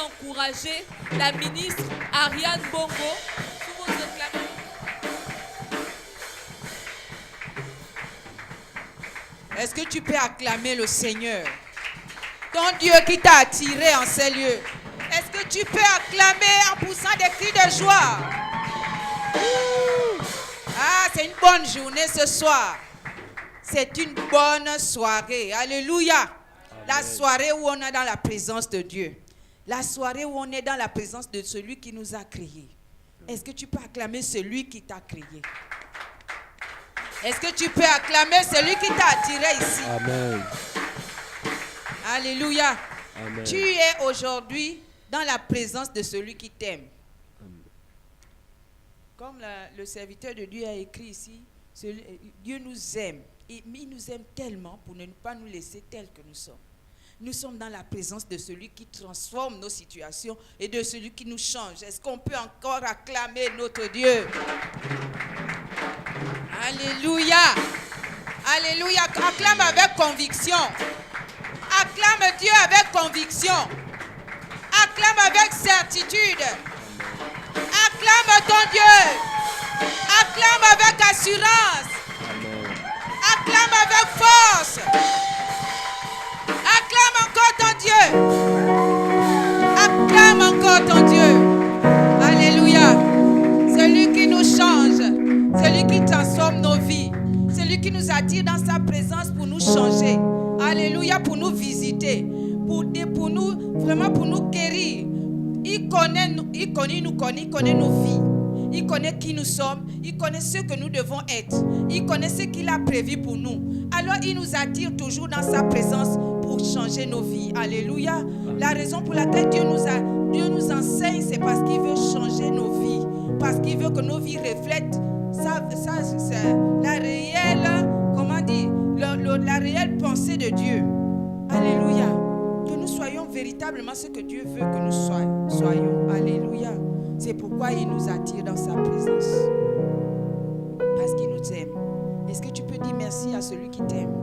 encourager la ministre Ariane Bongo. Sous vos acclamations. Est-ce que tu peux acclamer le Seigneur? Ton Dieu qui t'a attiré en ces lieux. Est-ce que tu peux acclamer en poussant des cris de joie? Ah, c'est une bonne journée ce soir. C'est une bonne soirée. Alléluia. Amen. La soirée où on est dans la présence de Dieu. La soirée où on est dans la présence de celui qui nous a créés. Est-ce que tu peux acclamer celui qui t'a créé? Est-ce que tu peux acclamer celui qui t'a attiré ici? Amen. Alléluia. Amen. Tu es aujourd'hui dans la présence de celui qui t'aime. Comme le serviteur de Dieu a écrit ici, Dieu nous aime. Et il nous aime tellement pour ne pas nous laisser tels que nous sommes. Nous sommes dans la présence de celui qui transforme nos situations et de celui qui nous change. Est-ce qu'on peut encore acclamer notre Dieu? Alléluia. Alléluia. Acclame avec conviction. Acclame Dieu avec conviction. Acclame avec certitude. Acclame ton Dieu. Acclame avec assurance. Acclame avec force. Acclame encore ton Dieu. Acclame encore ton Dieu. Alléluia. Celui qui nous change. Celui qui transforme nos vies. Celui qui nous attire dans sa présence pour nous changer. Alléluia, pour nous visiter. Pour nous, vraiment pour nous guérir. Il connaît nos vies. Il connaît qui nous sommes. Il connaît ce que nous devons être. Il connaît ce qu'il a prévu pour nous. Alors il nous attire toujours dans sa présence pour changer nos vies. Alléluia. La raison pour laquelle Dieu nous enseigne, c'est parce qu'il veut changer nos vies. Parce qu'il veut que nos vies reflètent la réelle, comment dire, la réelle pensée de Dieu. Alléluia. Que nous soyons véritablement ce que Dieu veut que nous soyons. Alléluia. C'est pourquoi il nous attire dans sa présence. Parce qu'il nous aime. Est-ce que tu peux dire merci à celui qui t'aime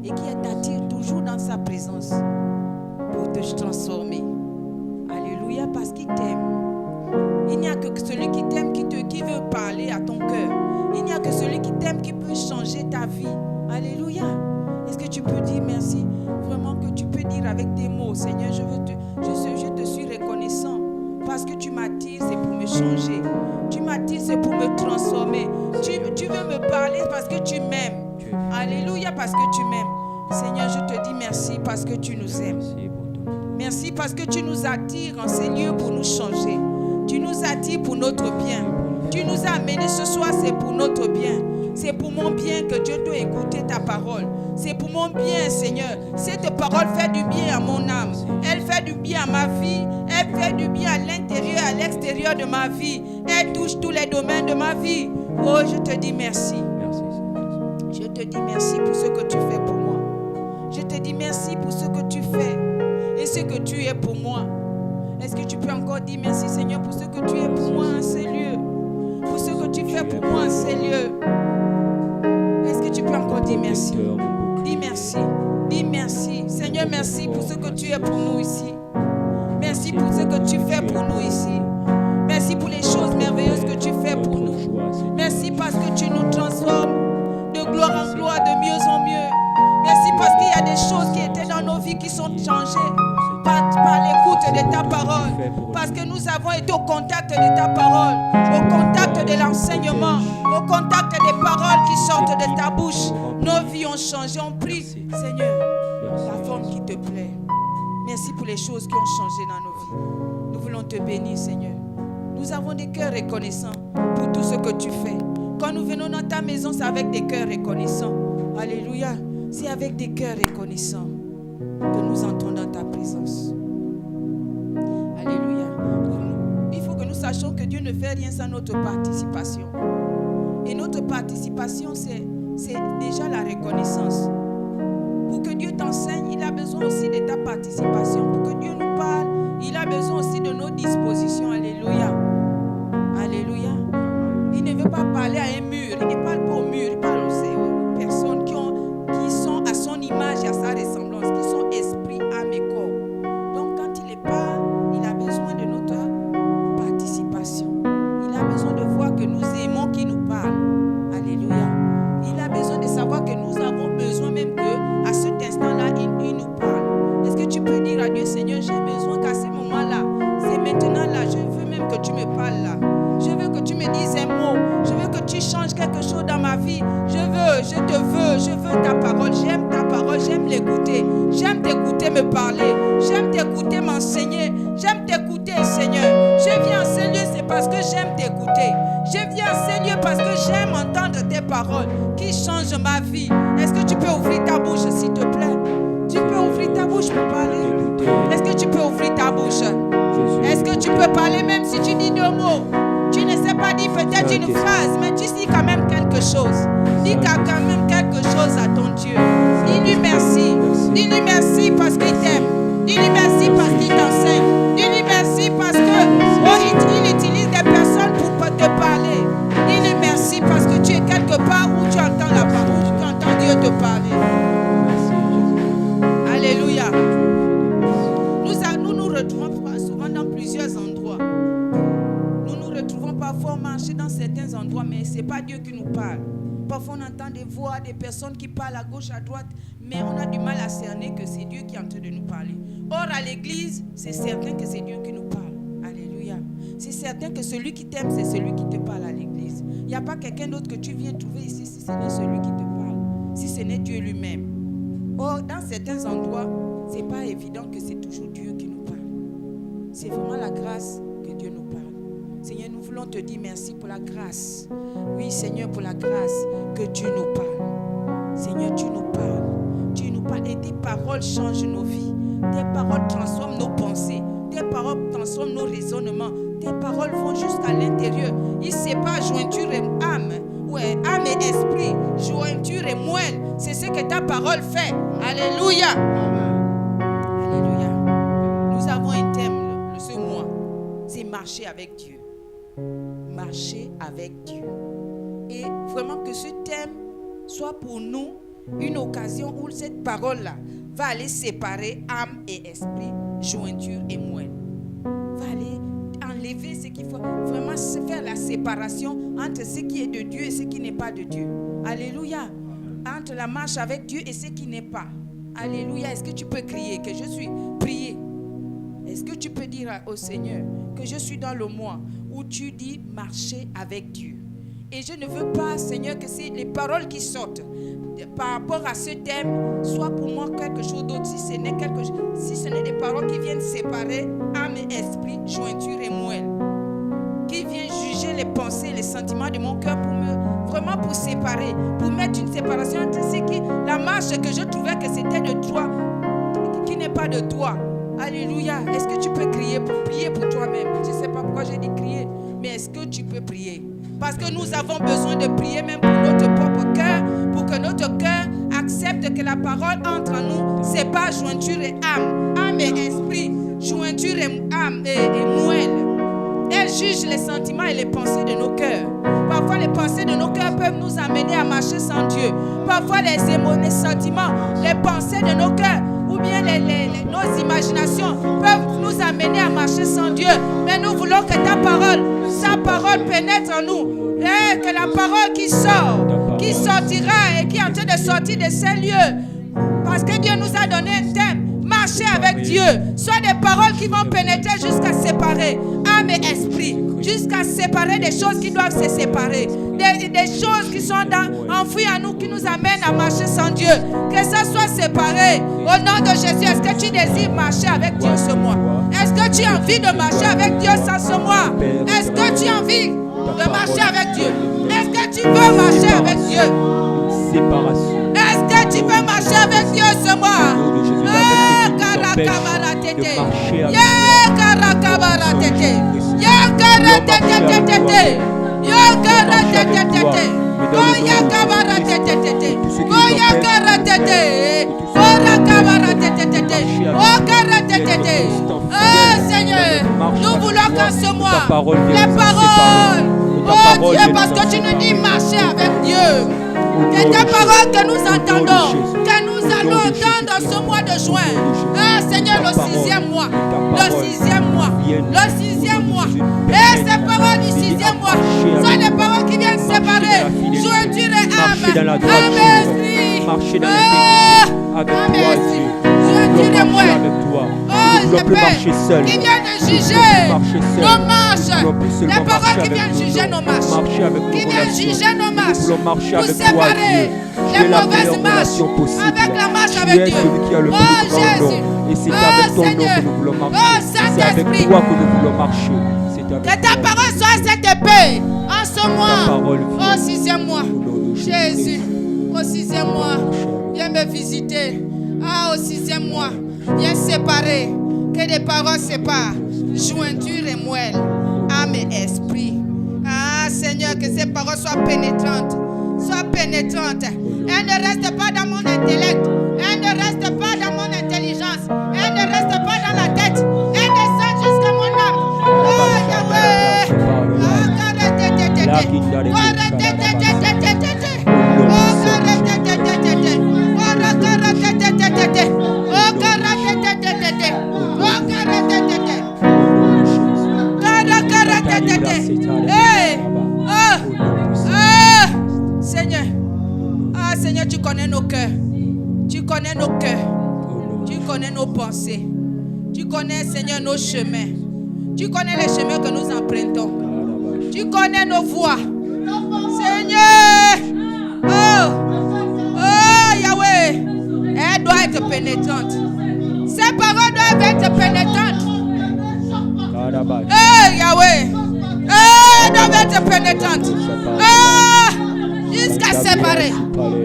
et qui t'attire toujours dans sa présence pour te transformer? Alléluia, parce qu'il t'aime. Il n'y a que celui qui t'aime qui veut parler à ton cœur. Il n'y a que celui qui t'aime qui peut changer ta vie. Alléluia. Est-ce que tu peux dire merci? Vraiment que tu peux dire avec tes mots, Seigneur, je te suis reconnaissant. Parce que tu m'attires, c'est pour me changer. Tu m'attires, c'est pour me transformer. Tu veux me parler parce que tu m'aimes. Alléluia, parce que tu m'aimes. Seigneur, je te dis merci parce que tu nous aimes. Merci parce que tu nous attires en ces lieux pour nous changer. Tu nous attires pour notre bien. Tu nous as amenés ce soir, c'est pour notre bien. C'est pour mon bien que Dieu doit écouter ta parole. C'est pour mon bien, Seigneur. Cette parole fait du bien à mon âme. Elle fait du bien à ma vie. Elle fait du bien à l'intérieur et à l'extérieur de ma vie. Elle touche tous les domaines de ma vie. Oh, je te dis merci. Je te dis merci pour ce que tu fais pour moi. Je te dis merci pour ce que tu fais et ce que tu es pour moi. Est-ce que tu peux encore dire merci, Seigneur, pour ce que tu es pour moi en ces lieux? Pour ce que tu fais pour moi en ces lieux? Est-ce que tu peux encore dire merci? Dis merci. Dis merci. Seigneur, merci pour ce que tu es pour nous ici. Merci pour ce que tu fais pour nous ici. Merci pour les choses merveilleuses que tu fais pour nous. Merci parce que tu nous transformes de gloire en gloire, de mieux en mieux. Merci parce qu'il y a des choses qui étaient dans nos vies qui sont changées par l'écoute de ta parole. Parce que nous avons été au contact de ta parole, au contact de l'enseignement, au contact des paroles qui sortent de ta bouche. Nos vies ont changé, ont pris, Seigneur, la forme qui te plaît. Merci pour les choses qui ont changé dans nos vies. Nous voulons te bénir, Seigneur. Nous avons des cœurs reconnaissants pour tout ce que tu fais. Quand nous venons dans ta maison, c'est avec des cœurs reconnaissants. Alléluia. C'est avec des cœurs reconnaissants que nous entrons dans ta présence. Alléluia. Il faut que nous sachions que Dieu ne fait rien sans notre participation. Et notre participation, c'est déjà la reconnaissance. Pour que Dieu t'enseigne, il a besoin aussi de ta participation. Pour que Dieu nous parle, il a besoin aussi de nos dispositions. Alléluia. Alléluia. Il ne veut pas parler à un mur. Il ne parle pas au mur. Il parle aux personnes qui sont à son image et à sa ressemblance, qui sont esprit, âme et corps. Donc quand il parle, il a besoin ma vie. Je veux ta parole. J'aime ta parole, j'aime l'écouter. J'aime t'écouter me parler. J'aime t'écouter m'enseigner. J'aime t'écouter, Seigneur. Je viens à ces lieux, c'est parce que j'aime t'écouter. Je viens à ces lieux parce que j'aime entendre tes paroles qui changent ma vie. Est-ce que tu peux ouvrir ta bouche, s'il te plaît? Tu peux ouvrir ta bouche pour parler? Est-ce que tu peux ouvrir ta bouche? Est-ce que tu peux parler même si tu dis 2 mots? Tu ne sais pas dire peut-être une phrase, mais tu dis quand même quelque chose. Dis quand même quelque chose à ton Dieu. Dis-lui merci. Dis-lui merci parce qu'il t'aime. Dis-lui merci parce qu'il t'enseigne. Dis-lui merci parce qu'il utilise des personnes pour te parler. Dis-lui merci parce que tu es quelque part où tu entends la parole, où tu entends Dieu te parler. Alléluia. Nous nous retrouvons souvent dans plusieurs endroits. Nous nous retrouvons parfois marcher dans certains endroits, mais ce n'est pas Dieu qui nous parle. Parfois on entend des voix, des personnes qui parlent à gauche, à droite, mais on a du mal à cerner que c'est Dieu qui est en train de nous parler. Or à l'église, c'est certain que c'est Dieu qui nous parle. Alléluia. C'est certain que celui qui t'aime, c'est celui qui te parle à l'église. Il n'y a pas quelqu'un d'autre que tu viens trouver ici si ce n'est celui qui te parle, si ce n'est Dieu lui-même. Or, dans certains endroits, ce n'est pas évident que c'est toujours Dieu qui nous parle. C'est vraiment la grâce que Dieu nous parle. Seigneur, nous voulons te dire merci pour la grâce. Oui, Seigneur, pour la grâce que Dieu nous parle. Seigneur, tu nous parles. Tu nous parles et tes paroles changent nos vies. Tes paroles transforment nos pensées. Tes paroles transforment nos raisonnements. Tes paroles vont jusqu'à l'intérieur. Ils séparent jointure et âme. Ouais, âme et esprit, jointure et moelle. C'est ce que ta parole fait. Alléluia. Alléluia. Nous avons un thème ce mois. C'est marcher avec Dieu. Marcher avec Dieu. Et vraiment que ce thème soit pour nous une occasion où cette parole-là va aller séparer âme et esprit, jointure et moelle. Va aller enlever ce qu'il faut, vraiment faire la séparation entre ce qui est de Dieu et ce qui n'est pas de Dieu. Alléluia. Entre la marche avec Dieu et ce qui n'est pas. Alléluia. Est-ce que tu peux crier que je suis prié? Est-ce que tu peux dire au Seigneur que je suis dans le mois où tu dis marcher avec Dieu? Et je ne veux pas, Seigneur, que c'est les paroles qui sortent par rapport à ce thème soient pour moi quelque chose d'autre. Si ce n'est des paroles qui viennent séparer âme et esprit, jointure et moelle, qui viennent juger les pensées, les sentiments de mon cœur vraiment pour séparer, pour mettre une séparation entre la marche que je trouvais que c'était de toi, qui n'est pas de toi. Alléluia. Est-ce que tu peux prier pour toi-même? Je ne sais pas pourquoi j'ai dit crier, mais est-ce que tu peux prier? Parce que nous avons besoin de prier même pour notre propre cœur, pour que notre cœur accepte que la parole entre en nous, c'est pas jointure et âme et esprit, jointure et âme et moelle. Elle juge les sentiments et les pensées de nos cœurs. Parfois, les pensées de nos cœurs peuvent nous amener à marcher sans Dieu. Parfois, les sentiments, les pensées de nos cœurs ou bien nos imaginations peuvent nous amener à marcher sans Dieu. Mais nous voulons que ta parole pénètre en nous. Et que la parole qui sortira et qui est en train de sortir de ces lieux. Parce que Dieu nous a donné un thème. Marcher avec Dieu. Soit des paroles qui vont pénétrer jusqu'à séparer âme et esprit. Jusqu'à séparer des choses qui doivent se séparer. Des choses qui sont enfouies en nous, qui nous amènent à marcher sans Dieu. Que ça soit séparé. Au nom de Jésus, est-ce que tu désires marcher avec Dieu ce mois? Est-ce que tu as envie de marcher avec Dieu ce mois? Est-ce que tu as envie de marcher avec Dieu? Est-ce que tu veux marcher avec Dieu? Séparation. Est-ce que tu veux marcher avec Dieu ce mois? Karakabaratete. Karakabaratete. Karakabaratete. Oh Seigneur, nous voulons qu'en ce mois, les paroles, oh Dieu, parce que tu nous dis marcher avec Dieu. Que ta parole que nous entendons, que nous allons entendre ce mois de juin. Ah Seigneur, le 6e mois. Et ces paroles du 6e mois sont des paroles qui viennent séparer jointure et âme. Amen. Marcher dans l'intégrité avec toi, Dieu. Jointure et moelle. Oh Nous voulons plus marcher seuls. qui viennent de Nous juger voulons plus marcher seuls. nos marches. Nous voulons plus seulement Les paroles marcher qui avec viennent nous, juger non. nos marches. Marcher avec nos Qui viennent relations. juger nos marches. Nous voulons marcher Pour avec toi, séparer Dieu. Tu les es la mauvaises meilleure marches relation possible. avec la marche Tu avec es Dieu. celui qui a le Oh plus grand Jésus. nom. Et c'est Oh avec ton nom Seigneur. que nous voulons marcher. Oh C'est avec Saint-Esprit. toi que nous voulons marcher. C'est avec Que ta toi. parole soit cette épée en ce mois. parole vient. Au 6e mois. Au nom de Jésus. Jésus. Au 6e mois. Viens me visiter. Ah, au 6e mois. Viens séparer. Que des paroles séparent. Jointure et moelle. Âme et esprit. Ah, Seigneur, que ces paroles soient pénétrantes. Soient pénétrantes. Elles ne restent pas dans mon intellect. Elles ne restent pas dans mon intelligence. Elles ne restent pas dans la tête. Elles descendent jusqu'à mon âme. Oh, Yahweh. Seigneur, Seigneur, tu connais nos cœurs. Tu connais nos cœurs. Tu connais nos pensées. Tu connais, Seigneur, nos chemins. Tu connais les chemins que nous empruntons. Tu connais nos voies. Seigneur. Oh, Yahweh. Elle doit être pénétrante. Ces paroles doivent être pénétrantes. Yahweh. Elle doit être pénétrante. Jusqu'à séparer.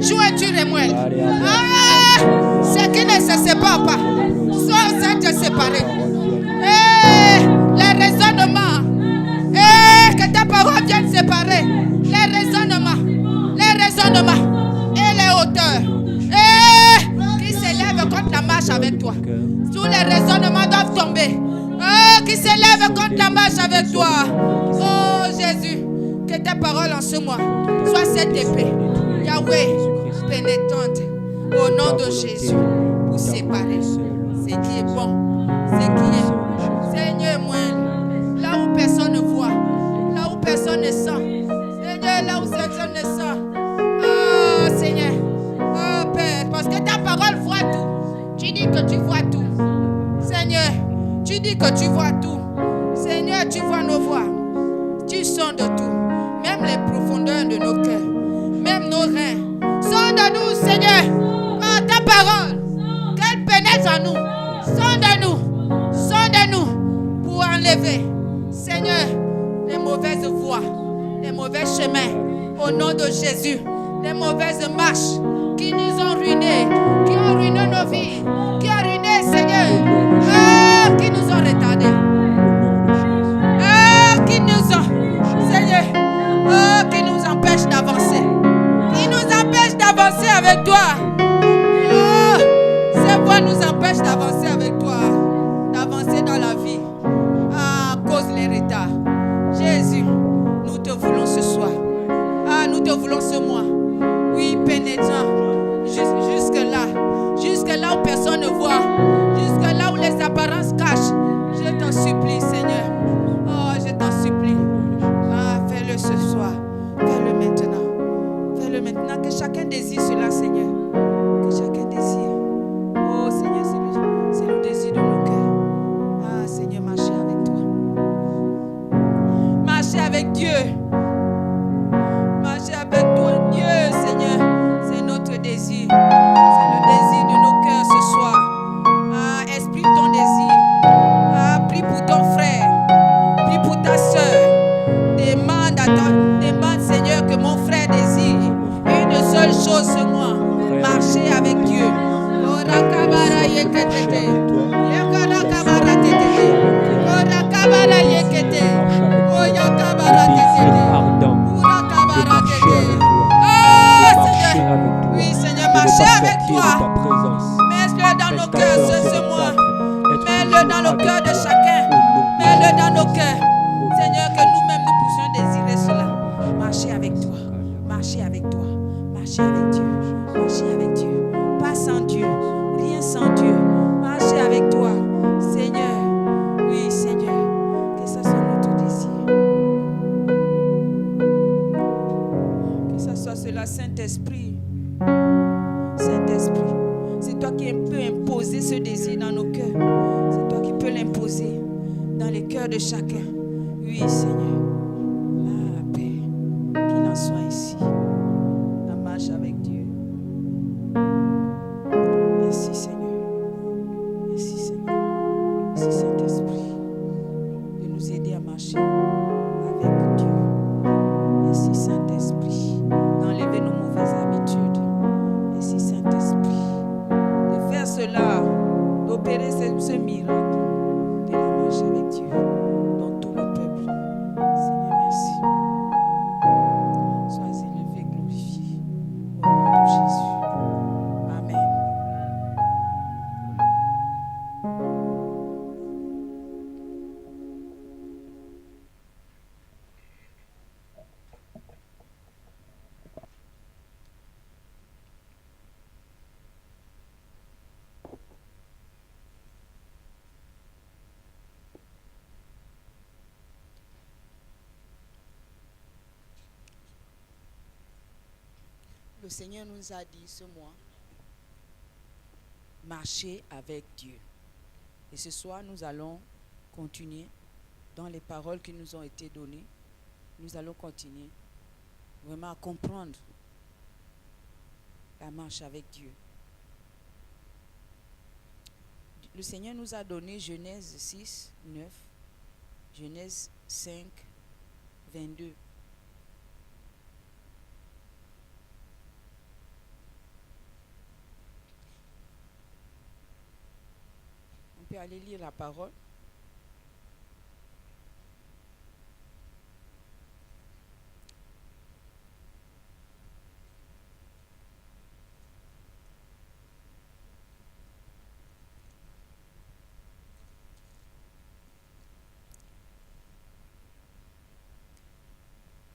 Jointure et moelle. Ce qui ne se sépare pas. Sont être séparés. Les raisonnements. Que ta parole vienne séparer les raisonnements et les hauteurs qui s'élèvent contre la marche avec toi. Tous les raisonnements doivent tomber. Qui s'élèvent contre la marche avec toi. Oh Jésus, que ta parole en ce mois soit cette épée, Yahweh, pénétrante, au nom de Jésus, pour séparer ce qui est bon, ce qui est Seigneur moi, là où personne ne voit, là où personne ne sent, Seigneur, là où personne ne sent. Oh Seigneur, oh Père, parce que ta parole voit tout. Tu dis que tu vois tout. Seigneur, tu dis que tu vois tout. Seigneur, tu vois nos voix. Tu sondes tout. Même les profondeurs de nos cœurs. Même nos reins. Sonde-nous, Seigneur, par ta parole. Qu'elle pénètre en nous. Sonde-nous. Sonde-nous pour enlever, Seigneur, les mauvaises voies, les mauvais chemins. Au nom de Jésus, les mauvaises marches qui nous ont ruinés, qui ont ruiné nos vies, qui ont ruiné, Seigneur, qui nous ont retardés, qui nous ont, Seigneur, qui nous empêchent d'avancer, qui nous empêchent d'avancer avec toi. Ces voies nous empêchent d'avancer avec toi, d'avancer dans la vie à cause des retards. Jésus, nous te voulons ce soir. Nous te voulons ce mois. Oui, pénétrant. Jusque là où personne ne voit. Jusque là où les apparences cachent. Je t'en supplie, Seigneur. Oh, je t'en supplie. Fais-le ce soir. Fais-le maintenant. Fais-le maintenant. Que chacun désire cela, Seigneur. Que chacun désire. Oh, Seigneur, c'est le désir de nos cœurs. Seigneur, marcher avec toi. Marcher avec Dieu. Marcher avec toi, Dieu, Seigneur. C'est notre désir. C'est le désir de nos cœurs ce soir. Exprime ton désir. Prie pour ton frère. Prie pour ta soeur. Demande, Seigneur, que mon frère désire une seule chose ce mois. Marcher avec Dieu. Oh, les cœurs de chacun. Oui, Seigneur. Ah, Père, qu'il en soit ainsi. La marche avec Dieu. Merci, Seigneur. Merci, Seigneur. Merci, Saint-Esprit, de nous aider à marcher avec Dieu. Merci, Saint-Esprit, d'enlever nos mauvaises habitudes. Merci, Saint-Esprit, de faire cela, d'opérer ce miracle de la marche avec Dieu dans tout le peuple. Seigneur, merci. Sois élevé, glorifié au nom de Jésus. Amen. Le Seigneur nous a dit ce mois, marcher avec Dieu. Et ce soir, nous allons continuer dans les paroles qui nous ont été données. Nous allons continuer vraiment à comprendre la marche avec Dieu. Le Seigneur nous a donné Genèse 6, 9, Genèse 5, 22. On peut aller lire la parole.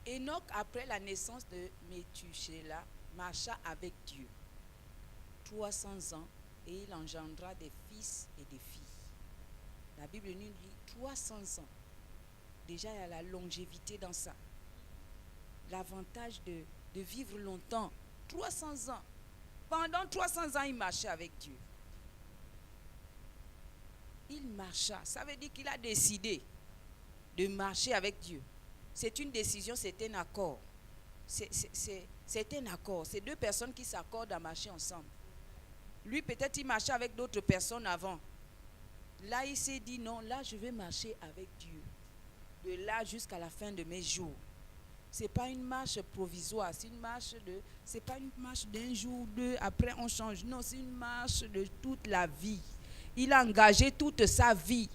Enoch, après la naissance de Méthusélah, marcha avec Dieu 300 ans et il engendra des fils et des filles. La Bible nous dit 300 ans. Déjà, il y a la longévité dans ça. L'avantage de vivre longtemps. 300 ans. Pendant 300 ans, il marchait avec Dieu. Il marcha. Ça veut dire qu'il a décidé de marcher avec Dieu. C'est une décision, c'est un accord. C'est un accord. C'est deux personnes qui s'accordent à marcher ensemble. Lui, peut-être, il marchait avec d'autres personnes avant. Là, il s'est dit, non, là, je vais marcher avec Dieu. De là jusqu'à la fin de mes jours. Ce n'est pas une marche provisoire. C'est pas une marche d'un jour ou deux, après on change. Non, c'est une marche de toute la vie. Il a engagé toute sa vie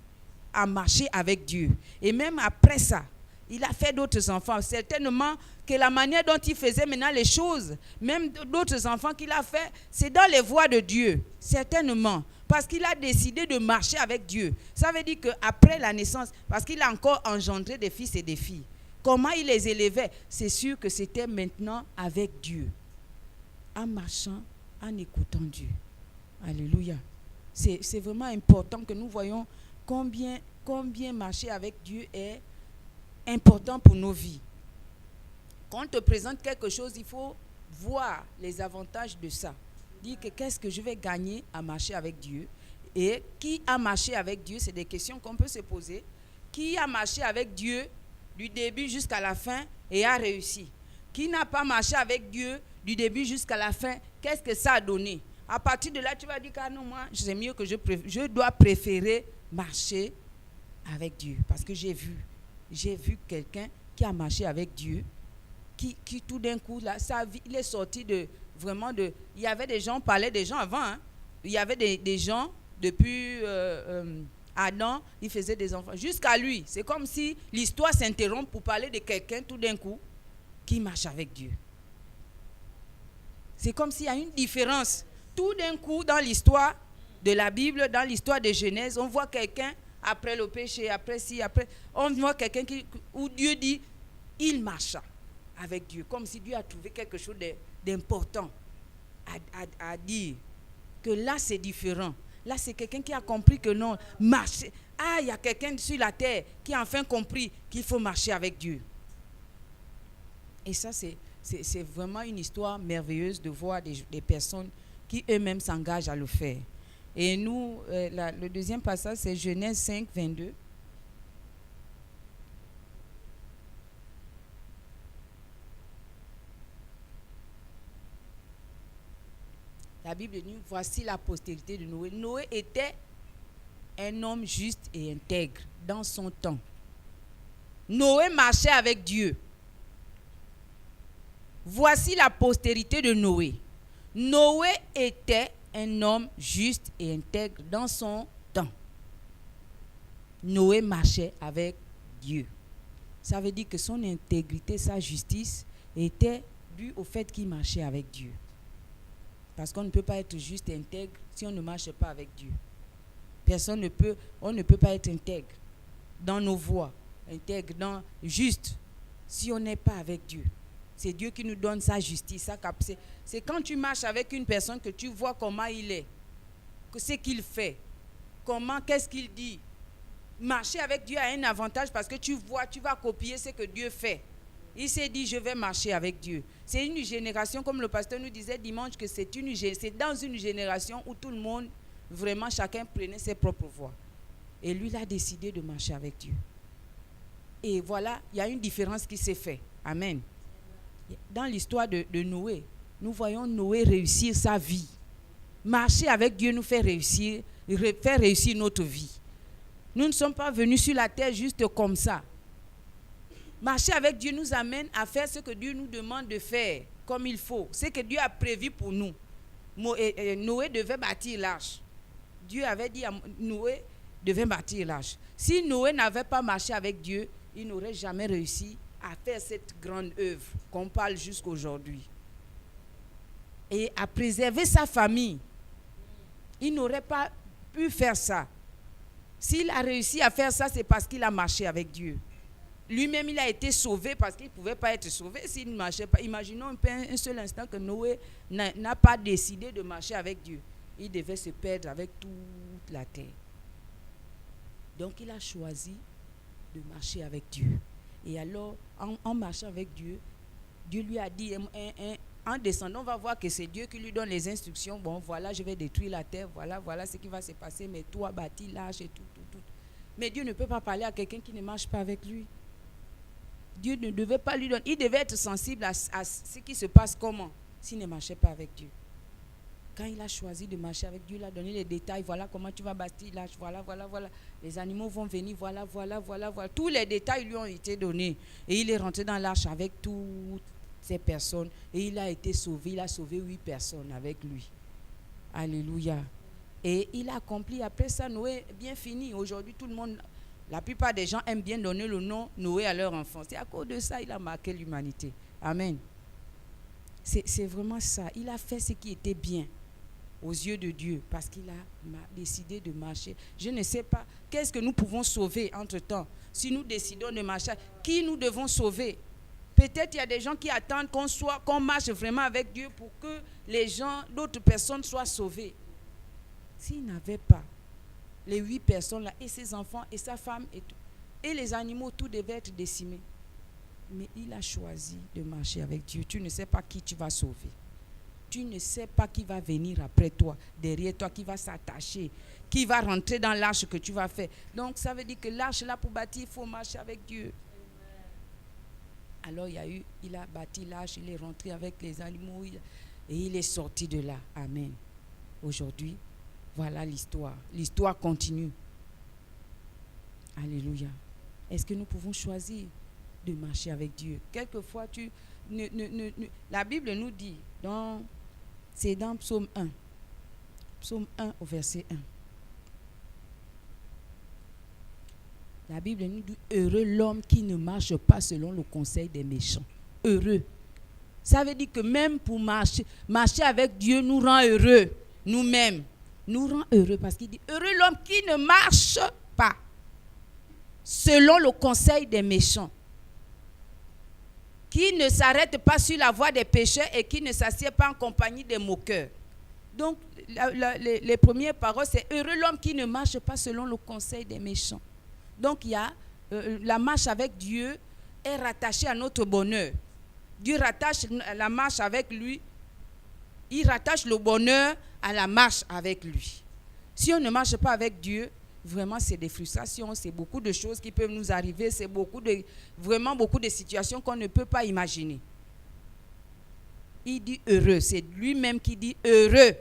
à marcher avec Dieu. Et même après ça, il a fait d'autres enfants. Certainement que la manière dont il faisait maintenant les choses, même d'autres enfants qu'il a fait, c'est dans les voies de Dieu. Certainement. Parce qu'il a décidé de marcher avec Dieu. Ça veut dire qu'après la naissance, parce qu'il a encore engendré des fils et des filles. Comment il les élevait? C'est sûr que c'était maintenant avec Dieu. En marchant, en écoutant Dieu. Alléluia. C'est vraiment important que nous voyons combien marcher avec Dieu est important pour nos vies. Quand on te présente quelque chose, il faut voir les avantages de ça. Dire que qu'est-ce que je vais gagner à marcher avec Dieu. Et qui a marché avec Dieu, c'est des questions qu'on peut se poser. Qui a marché avec Dieu du début jusqu'à la fin et a réussi? Qui n'a pas marché avec Dieu du début jusqu'à la fin? Qu'est-ce que ça a donné? À partir de là, tu vas dire que non, moi, c'est mieux que je dois préférer marcher avec Dieu. Parce que j'ai vu quelqu'un qui a marché avec Dieu, qui tout d'un coup, là, sa vie, il est sorti il y avait des gens, on parlait des gens avant, hein. Il y avait des gens, depuis Adam, il faisait des enfants. Jusqu'à lui, c'est comme si l'histoire s'interrompt pour parler de quelqu'un tout d'un coup qui marche avec Dieu. C'est comme s'il y a une différence. Tout d'un coup, dans l'histoire de la Bible, dans l'histoire de Genèse, on voit quelqu'un, après le péché, après on voit quelqu'un où Dieu dit, il marcha avec Dieu, comme si Dieu a trouvé quelque chose d'important à dire. Que là, c'est différent. Là, c'est quelqu'un qui a compris que non, marcher. Ah, il y a quelqu'un sur la terre qui a enfin compris qu'il faut marcher avec Dieu. Et ça, c'est vraiment une histoire merveilleuse de voir des personnes qui eux-mêmes s'engagent à le faire. Et nous, le deuxième passage, c'est Genèse 5, 22. La Bible dit, voici la postérité de Noé. Noé était un homme juste et intègre dans son temps. Noé marchait avec Dieu. Voici la postérité de Noé. Noé était un homme juste et intègre dans son temps. Noé marchait avec Dieu. Ça veut dire que son intégrité, sa justice était due au fait qu'il marchait avec Dieu. Parce qu'on ne peut pas être juste et intègre si on ne marche pas avec Dieu. On ne peut pas être intègre dans nos voies, intègre, juste, si on n'est pas avec Dieu. C'est Dieu qui nous donne sa justice, sa capacité. C'est quand tu marches avec une personne que tu vois comment il est, que ce qu'il fait, qu'est-ce qu'il dit. Marcher avec Dieu a un avantage parce que tu vas copier ce que Dieu fait. Il s'est dit, je vais marcher avec Dieu. C'est une génération, comme le pasteur nous disait dimanche, que c'est dans une génération où tout le monde, vraiment, chacun prenait ses propres voies. Et lui, il a décidé de marcher avec Dieu. Et voilà, il y a une différence qui s'est faite. Amen. Dans l'histoire de Noé, nous voyons Noé réussir sa vie. Marcher avec Dieu nous fait réussir notre vie. Nous ne sommes pas venus sur la terre juste comme ça. Marcher avec Dieu nous amène à faire ce que Dieu nous demande de faire comme il faut. Ce que Dieu a prévu pour nous. Noé devait bâtir l'arche. Dieu avait dit à Noé devait bâtir l'arche. Si Noé n'avait pas marché avec Dieu, il n'aurait jamais réussi à faire cette grande œuvre qu'on parle jusqu'à aujourd'hui. Et à préserver sa famille. Il n'aurait pas pu faire ça. S'il a réussi à faire ça, c'est parce qu'il a marché avec Dieu. Lui-même, il a été sauvé parce qu'il ne pouvait pas être sauvé s'il ne marchait pas. Imaginons un seul instant que Noé n'a pas décidé de marcher avec Dieu. Il devait se perdre avec toute la terre. Donc, il a choisi de marcher avec Dieu. Et alors, en marchant avec Dieu, Dieu lui a dit, en descendant, on va voir que c'est Dieu qui lui donne les instructions. Bon, voilà, je vais détruire la terre. Voilà ce qui va se passer. Mais toi, bâtis l'arche et tout. Mais Dieu ne peut pas parler à quelqu'un qui ne marche pas avec lui. Dieu ne devait pas lui donner. Il devait être sensible à ce qui se passe comment s'il ne marchait pas avec Dieu. Quand il a choisi de marcher avec Dieu, il a donné les détails. Voilà comment tu vas bâtir l'arche. Voilà. Les animaux vont venir. Voilà. Tous les détails lui ont été donnés. Et il est rentré dans l'arche avec toutes ces personnes. Et il a été sauvé. Il a sauvé 8 personnes avec lui. Alléluia. Et il a accompli. Après ça, Noé est bien fini. Aujourd'hui, tout le monde... La plupart des gens aiment bien donner le nom Noé à leur enfant. C'est à cause de ça qu'il a marqué l'humanité. Amen. C'est vraiment ça. Il a fait ce qui était bien aux yeux de Dieu parce qu'il a décidé de marcher. Je ne sais pas qu'est-ce que nous pouvons sauver entre-temps. Si nous décidons de marcher, qui nous devons sauver? Peut-être il y a des gens qui attendent qu'on marche vraiment avec Dieu pour que les gens, d'autres personnes soient sauvées. S'il n'avait pas les 8 personnes là, et ses enfants, et sa femme, et les animaux, tout devait être décimé. Mais il a choisi de marcher avec Dieu. Tu ne sais pas qui tu vas sauver. Tu ne sais pas qui va venir après toi, derrière toi, qui va s'attacher, qui va rentrer dans l'arche que tu vas faire. Donc ça veut dire que l'arche là pour bâtir, il faut marcher avec Dieu. Alors il a bâti l'arche, il est rentré avec les animaux, et il est sorti de là. Amen. Aujourd'hui, voilà l'histoire. L'histoire continue. Alléluia. Est-ce que nous pouvons choisir de marcher avec Dieu? Quelquefois, la Bible nous dit, c'est dans Psaume 1. Psaume 1 au verset 1. La Bible nous dit, heureux l'homme qui ne marche pas selon le conseil des méchants. Heureux. Ça veut dire que même pour marcher avec Dieu nous rend heureux. Nous-mêmes. Nous rend heureux parce qu'il dit, heureux l'homme qui ne marche pas selon le conseil des méchants, qui ne s'arrête pas sur la voie des pécheurs et qui ne s'assied pas en compagnie des moqueurs. Donc, les premières paroles, c'est heureux l'homme qui ne marche pas selon le conseil des méchants. Donc, il y a la marche avec Dieu est rattachée à notre bonheur. Dieu rattache la marche avec lui. Il rattache le bonheur à la marche avec lui. Si on ne marche pas avec Dieu, vraiment c'est des frustrations, c'est beaucoup de choses qui peuvent nous arriver, c'est vraiment beaucoup de situations qu'on ne peut pas imaginer. Il dit heureux, c'est lui-même qui dit heureux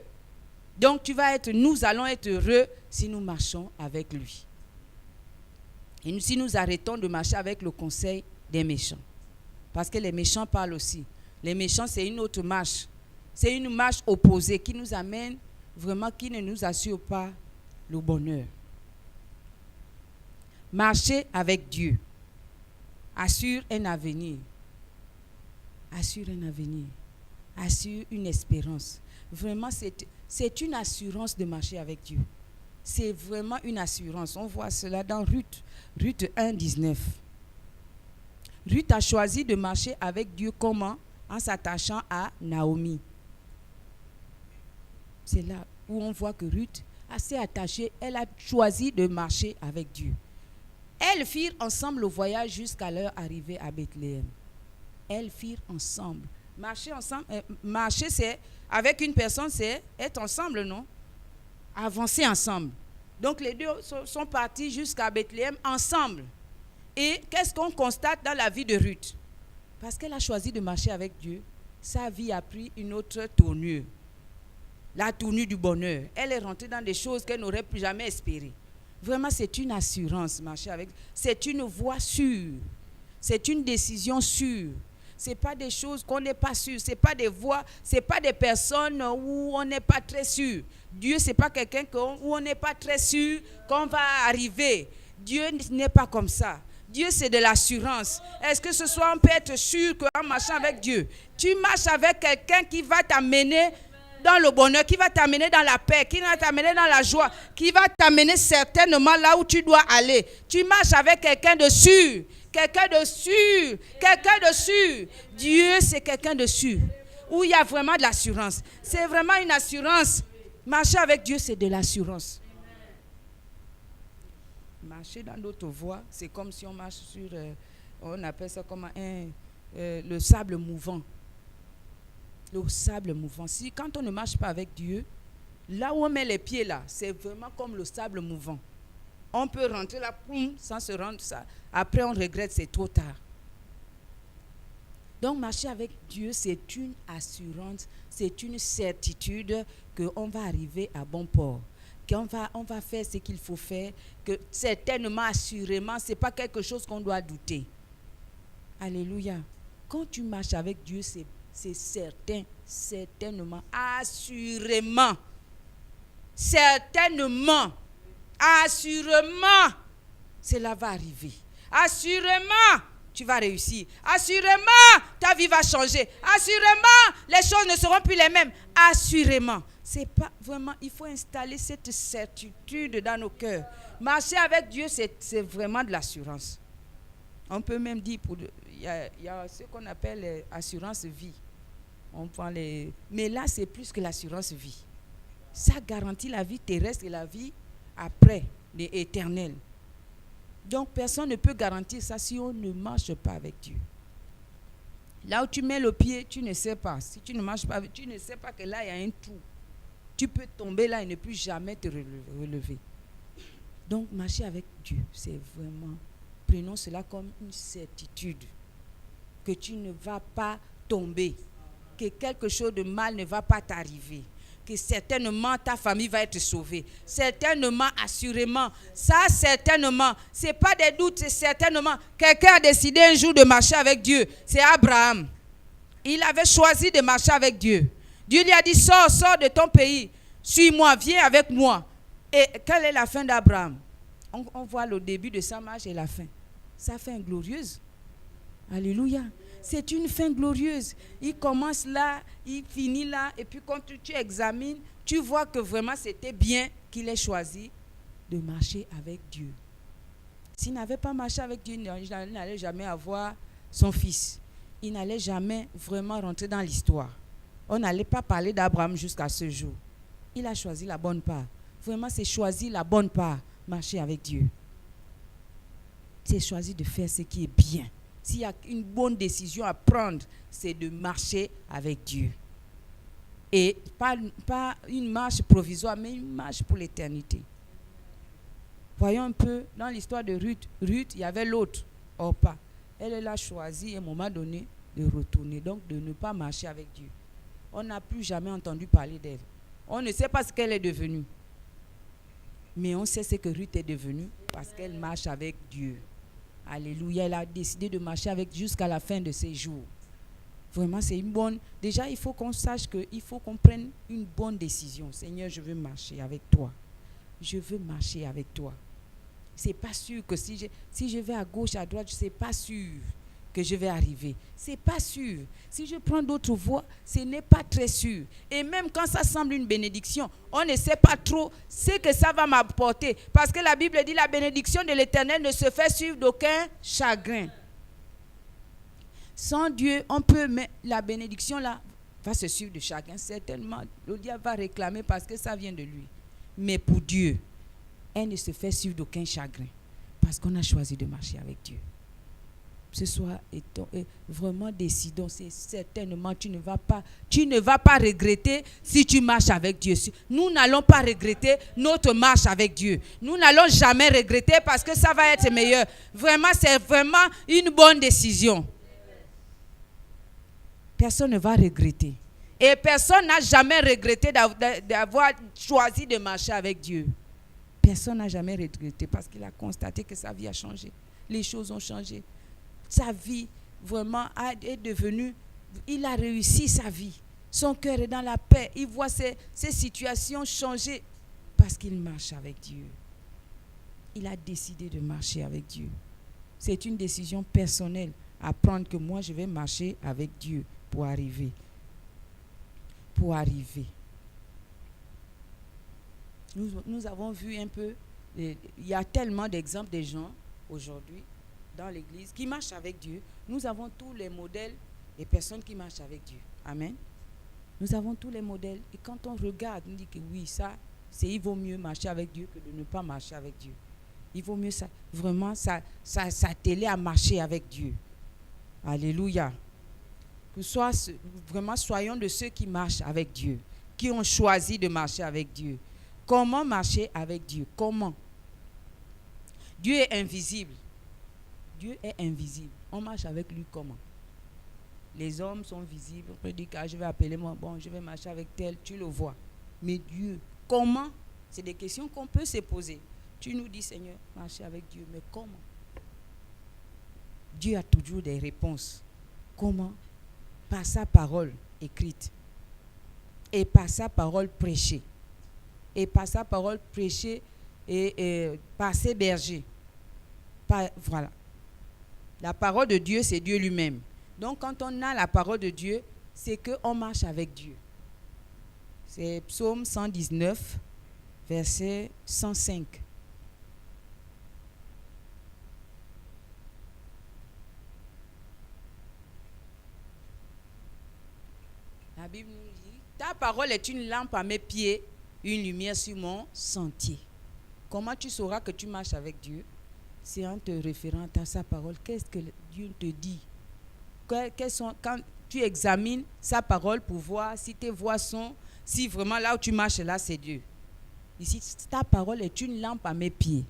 Donc nous allons être heureux si nous marchons avec lui. Et si nous arrêtons de marcher avec le conseil des méchants. Parce que les méchants parlent aussi. Les méchants, c'est une autre marche. C'est une marche opposée qui nous amène vraiment, qui ne nous assure pas le bonheur. Marcher avec Dieu assure un avenir. Assure un avenir. Assure une espérance. Vraiment, c'est une assurance de marcher avec Dieu. C'est vraiment une assurance. On voit cela dans Ruth 1, 19. Ruth a choisi de marcher avec Dieu comment? En s'attachant à Naomi. C'est là où on voit que Ruth, assez attachée, elle a choisi de marcher avec Dieu. Elles firent ensemble le voyage jusqu'à leur arrivée à Bethléem. Elles firent ensemble. Marcher ensemble, marcher c'est avec une personne, c'est être ensemble, non? Avancer ensemble. Donc les deux sont partis jusqu'à Bethléem ensemble. Et qu'est-ce qu'on constate dans la vie de Ruth? Parce qu'elle a choisi de marcher avec Dieu, sa vie a pris une autre tournure. La tournure du bonheur. Elle est rentrée dans des choses qu'elle n'aurait plus jamais espérées. Vraiment, c'est une assurance, marcher avec. C'est une voie sûre. C'est une décision sûre. Ce n'est pas des choses qu'on n'est pas sûr. Ce n'est pas des voies, ce n'est pas des personnes où on n'est pas très sûr. Dieu, ce n'est pas quelqu'un où on n'est pas très sûr qu'on va arriver. Dieu n'est pas comme ça. Dieu, c'est de l'assurance. Est-ce que ce soit on peut être sûr qu'en marchant avec Dieu, tu marches avec quelqu'un qui va t'amener dans le bonheur, qui va t'amener dans la paix, qui va t'amener dans la joie, qui va t'amener certainement là où tu dois aller. Tu marches avec quelqu'un de sûr, quelqu'un de sûr, quelqu'un de sûr. Dieu, c'est quelqu'un de sûr, où il y a vraiment de l'assurance. C'est vraiment une assurance. Marcher avec Dieu, c'est de l'assurance. Marcher dans d'autres voies, c'est comme si on marche sur, on appelle ça comme le sable mouvant. Le sable mouvant. Si quand on ne marche pas avec Dieu, là où on met les pieds là, c'est vraiment comme le sable mouvant. On peut rentrer là, poum, sans se rendre ça. Après on regrette, c'est trop tard. Donc marcher avec Dieu, c'est une assurance, c'est une certitude qu'on va arriver à bon port. Qu'on va faire ce qu'il faut faire, que certainement, assurément, ce n'est pas quelque chose qu'on doit douter. Alléluia. Quand tu marches avec Dieu, c'est certain, certainement, assurément, certainement, assurément, cela va arriver. Assurément, tu vas réussir. Assurément, ta vie va changer. Assurément, les choses ne seront plus les mêmes. Assurément. C'est pas vraiment, il faut installer cette certitude dans nos cœurs. Marcher avec Dieu, c'est vraiment de l'assurance. On peut même dire, il y a ce qu'on appelle assurance vie. On prend mais là, c'est plus que l'assurance vie. Ça garantit la vie terrestre et la vie après, éternelle. Donc, personne ne peut garantir ça si on ne marche pas avec Dieu. Là où tu mets le pied, tu ne sais pas. Si tu ne marches pas, tu ne sais pas que là, il y a un trou. Tu peux tomber là et ne plus jamais te relever. Donc, marcher avec Dieu, c'est vraiment, prenons cela comme une certitude que tu ne vas pas tomber, que quelque chose de mal ne va pas t'arriver, que certainement ta famille va être sauvée, certainement, assurément, ça certainement, ce n'est pas des doutes, c'est certainement, quelqu'un a décidé un jour de marcher avec Dieu, c'est Abraham. Il avait choisi de marcher avec Dieu. Dieu lui a dit, sors de ton pays, suis-moi, viens avec moi. Et quelle est la fin d'Abraham? On voit le début de sa marche et la fin. Sa fin glorieuse. Alléluia. C'est une fin glorieuse. Il commence là, il finit là, et puis quand tu examines, tu vois que vraiment c'était bien qu'il ait choisi de marcher avec Dieu. S'il n'avait pas marché avec Dieu, il n'allait jamais avoir son fils. Il n'allait jamais vraiment rentrer dans l'histoire. On n'allait pas parler d'Abraham jusqu'à ce jour. Il a choisi la bonne part. Vraiment, c'est choisir la bonne part, marcher avec Dieu. C'est choisir de faire ce qui est bien. S'il y a une bonne décision à prendre, c'est de marcher avec Dieu. Et pas une marche provisoire, mais une marche pour l'éternité. Voyons un peu, dans l'histoire de Ruth, il y avait l'autre, Orpa. Elle a choisi à un moment donné de retourner, donc de ne pas marcher avec Dieu. On n'a plus jamais entendu parler d'elle. On ne sait pas ce qu'elle est devenue. Mais on sait ce que Ruth est devenue parce qu'elle marche avec Dieu. Alléluia. Elle a décidé de marcher avec jusqu'à la fin de ses jours. Vraiment, c'est une bonne... Déjà, il faut qu'on sache qu'il faut qu'on prenne une bonne décision. Seigneur, je veux marcher avec toi. Je veux marcher avec toi. C'est pas sûr que si je vais à gauche, à droite, c'est pas sûr que je vais arriver. C'est pas sûr. Si je prends d'autres voies, ce n'est pas très sûr. Et même quand ça semble une bénédiction, on ne sait pas trop ce que ça va m'apporter. Parce que la Bible dit la bénédiction de l'Éternel ne se fait suivre d'aucun chagrin. Sans Dieu, on peut, mais la bénédiction là va se suivre de chacun. Certainement, le diable va réclamer parce que ça vient de lui. Mais pour Dieu, elle ne se fait suivre d'aucun chagrin. Parce qu'on a choisi de marcher avec Dieu. Ce soir, vraiment décidons, c'est certainement, tu ne vas pas regretter si tu marches avec Dieu. Nous n'allons pas regretter notre marche avec Dieu. Nous n'allons jamais regretter parce que ça va être meilleur. Vraiment, c'est vraiment une bonne décision. Personne ne va regretter. Et personne n'a jamais regretté d'avoir choisi de marcher avec Dieu. Personne n'a jamais regretté parce qu'il a constaté que sa vie a changé. Les choses ont changé. Sa vie, vraiment, est devenue... Il a réussi sa vie. Son cœur est dans la paix. Il voit ses situations changer parce qu'il marche avec Dieu. Il a décidé de marcher avec Dieu. C'est une décision personnelle à prendre que moi, je vais marcher avec Dieu pour arriver. Pour arriver. Nous avons vu un peu, il y a tellement d'exemples de gens aujourd'hui dans l'église qui marchent avec Dieu. Nous avons tous les modèles des personnes qui marchent avec Dieu. Amen. Nous avons tous les modèles. Et quand on regarde, on dit que oui, il vaut mieux marcher avec Dieu que de ne pas marcher avec Dieu. Il vaut mieux vraiment s'atteler à marcher avec Dieu. Alléluia. Vraiment, soyons de ceux qui marchent avec Dieu, qui ont choisi de marcher avec Dieu. Comment marcher avec Dieu? Comment? Dieu est invisible. Dieu est invisible. On marche avec lui comment? Les hommes sont visibles. On peut dire que je vais appeler moi, bon, je vais marcher avec tel, tu le vois. Mais Dieu, comment? C'est des questions qu'on peut se poser. Tu nous dis, Seigneur, marcher avec Dieu, mais comment? Dieu a toujours des réponses. Comment? Par sa parole écrite. Et par sa parole prêchée. Et par sa parole prêchée et par ses bergers. Voilà. La parole de Dieu, c'est Dieu lui-même. Donc, quand on a la parole de Dieu, c'est qu'on marche avec Dieu. C'est Psaume 119, verset 105. La Bible nous dit, ta parole est une lampe à mes pieds, une lumière sur mon sentier. Comment tu sauras que tu marches avec Dieu? C'est en te référant à sa parole. Qu'est-ce que Dieu te dit? Quand tu examines sa parole pour voir si tes voies sont, si vraiment là où tu marches là, c'est Dieu. Ici, ta parole est une lampe à mes pieds.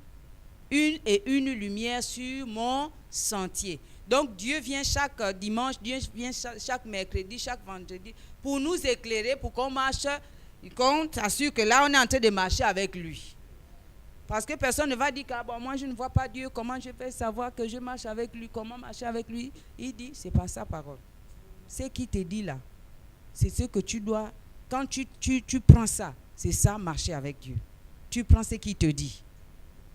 Une lumière sur mon sentier. Donc Dieu vient chaque dimanche, Dieu vient chaque mercredi, chaque vendredi pour nous éclairer, pour qu'on marche, qu'on s'assure que là on est en train de marcher avec lui. Parce que personne ne va dire que moi je ne vois pas Dieu, comment je vais savoir que je marche avec lui, comment marcher avec lui? Il dit, c'est pas sa parole. Ce qui te dit là, c'est ce que tu dois, quand tu prends ça, c'est ça marcher avec Dieu. Tu prends ce qu'il te dit.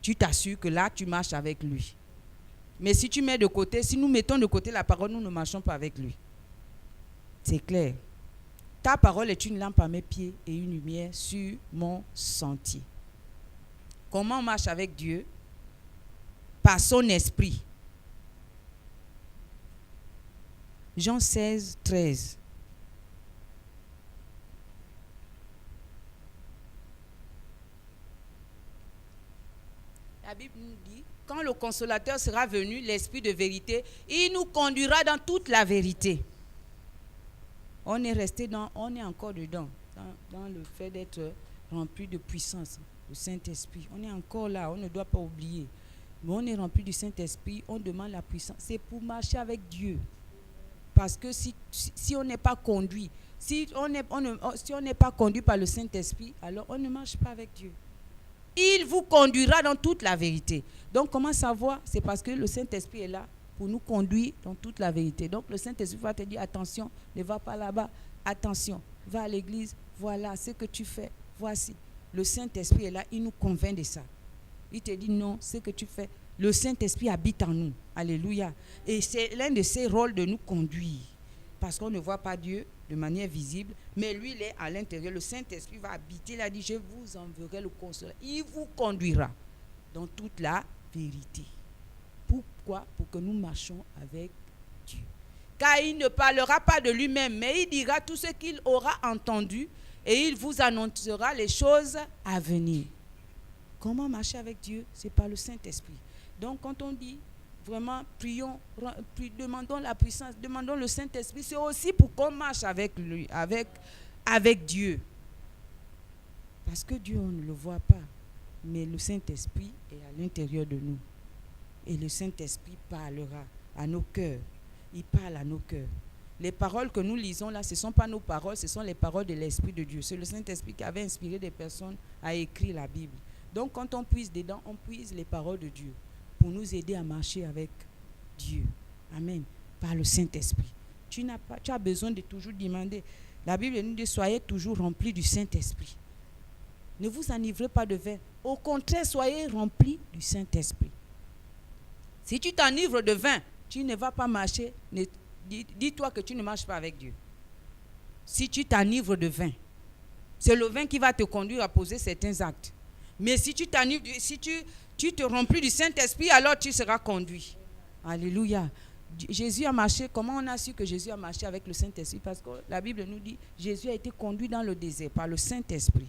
Tu t'assures que là tu marches avec lui. Mais si tu mets de côté, si nous mettons de côté la parole, nous ne marchons pas avec lui. C'est clair. Ta parole est une lampe à mes pieds et une lumière sur mon sentier. Comment on marche avec Dieu? Par son esprit. Jean 16, 13. La Bible nous dit, quand le consolateur sera venu, l'esprit de vérité, il nous conduira dans toute la vérité. On est encore dedans, dans le fait d'être rempli de puissance, le Saint-Esprit. On est encore là, on ne doit pas oublier. Mais on est rempli du Saint-Esprit, on demande la puissance. C'est pour marcher avec Dieu. Parce que si on n'est pas conduit, Si on n'est pas conduit par le Saint-Esprit, alors on ne marche pas avec Dieu. Il vous conduira dans toute la vérité. Donc, comment savoir? C'est parce que le Saint-Esprit est là pour nous conduire dans toute la vérité. Donc, le Saint-Esprit va te dire, attention, ne va pas là-bas. Attention, va à l'église. Voilà ce que tu fais. Voici. Le Saint-Esprit est là, il nous convainc de ça. Il te dit, non, ce que tu fais. Le Saint-Esprit habite en nous. Alléluia. Et c'est l'un de ses rôles de nous conduire. Parce qu'on ne voit pas Dieu de manière visible, mais lui, il est à l'intérieur. Le Saint-Esprit va habiter. Il a dit, je vous enverrai le Consolateur. Il vous conduira dans toute la vérité. Pourquoi? Pour que nous marchions avec Dieu. Car il ne parlera pas de lui-même, mais il dira tout ce qu'il aura entendu et il vous annoncera les choses à venir. Comment marcher avec Dieu? C'est par le Saint-Esprit. Donc, quand on dit vraiment, prions, demandons la puissance, demandons le Saint-Esprit, c'est aussi pour qu'on marche avec lui, avec Dieu. Parce que Dieu, on ne le voit pas, mais le Saint-Esprit est à l'intérieur de nous. Et le Saint-Esprit parlera à nos cœurs. Il parle à nos cœurs. Les paroles que nous lisons là, ce ne sont pas nos paroles, ce sont les paroles de l'Esprit de Dieu. C'est le Saint-Esprit qui avait inspiré des personnes à écrire la Bible. Donc, quand on puise dedans, on puise les paroles de Dieu pour nous aider à marcher avec Dieu. Amen. Par le Saint-Esprit. Tu as besoin de toujours demander. La Bible nous dit, soyez toujours remplis du Saint-Esprit. Ne vous enivrez pas de vin. Au contraire, soyez remplis du Saint-Esprit. Si tu t'enivres de vin, tu ne vas pas marcher. Dis-toi que tu ne marches pas avec Dieu. Si tu t'enivres de vin, c'est le vin qui va te conduire à poser certains actes. Mais si tu t'enivres, si tu te remplis du Saint-Esprit, alors tu seras conduit. Alléluia. Jésus a marché. Comment on a su que Jésus a marché avec le Saint-Esprit? Parce que la Bible nous dit, Jésus a été conduit dans le désert par le Saint-Esprit.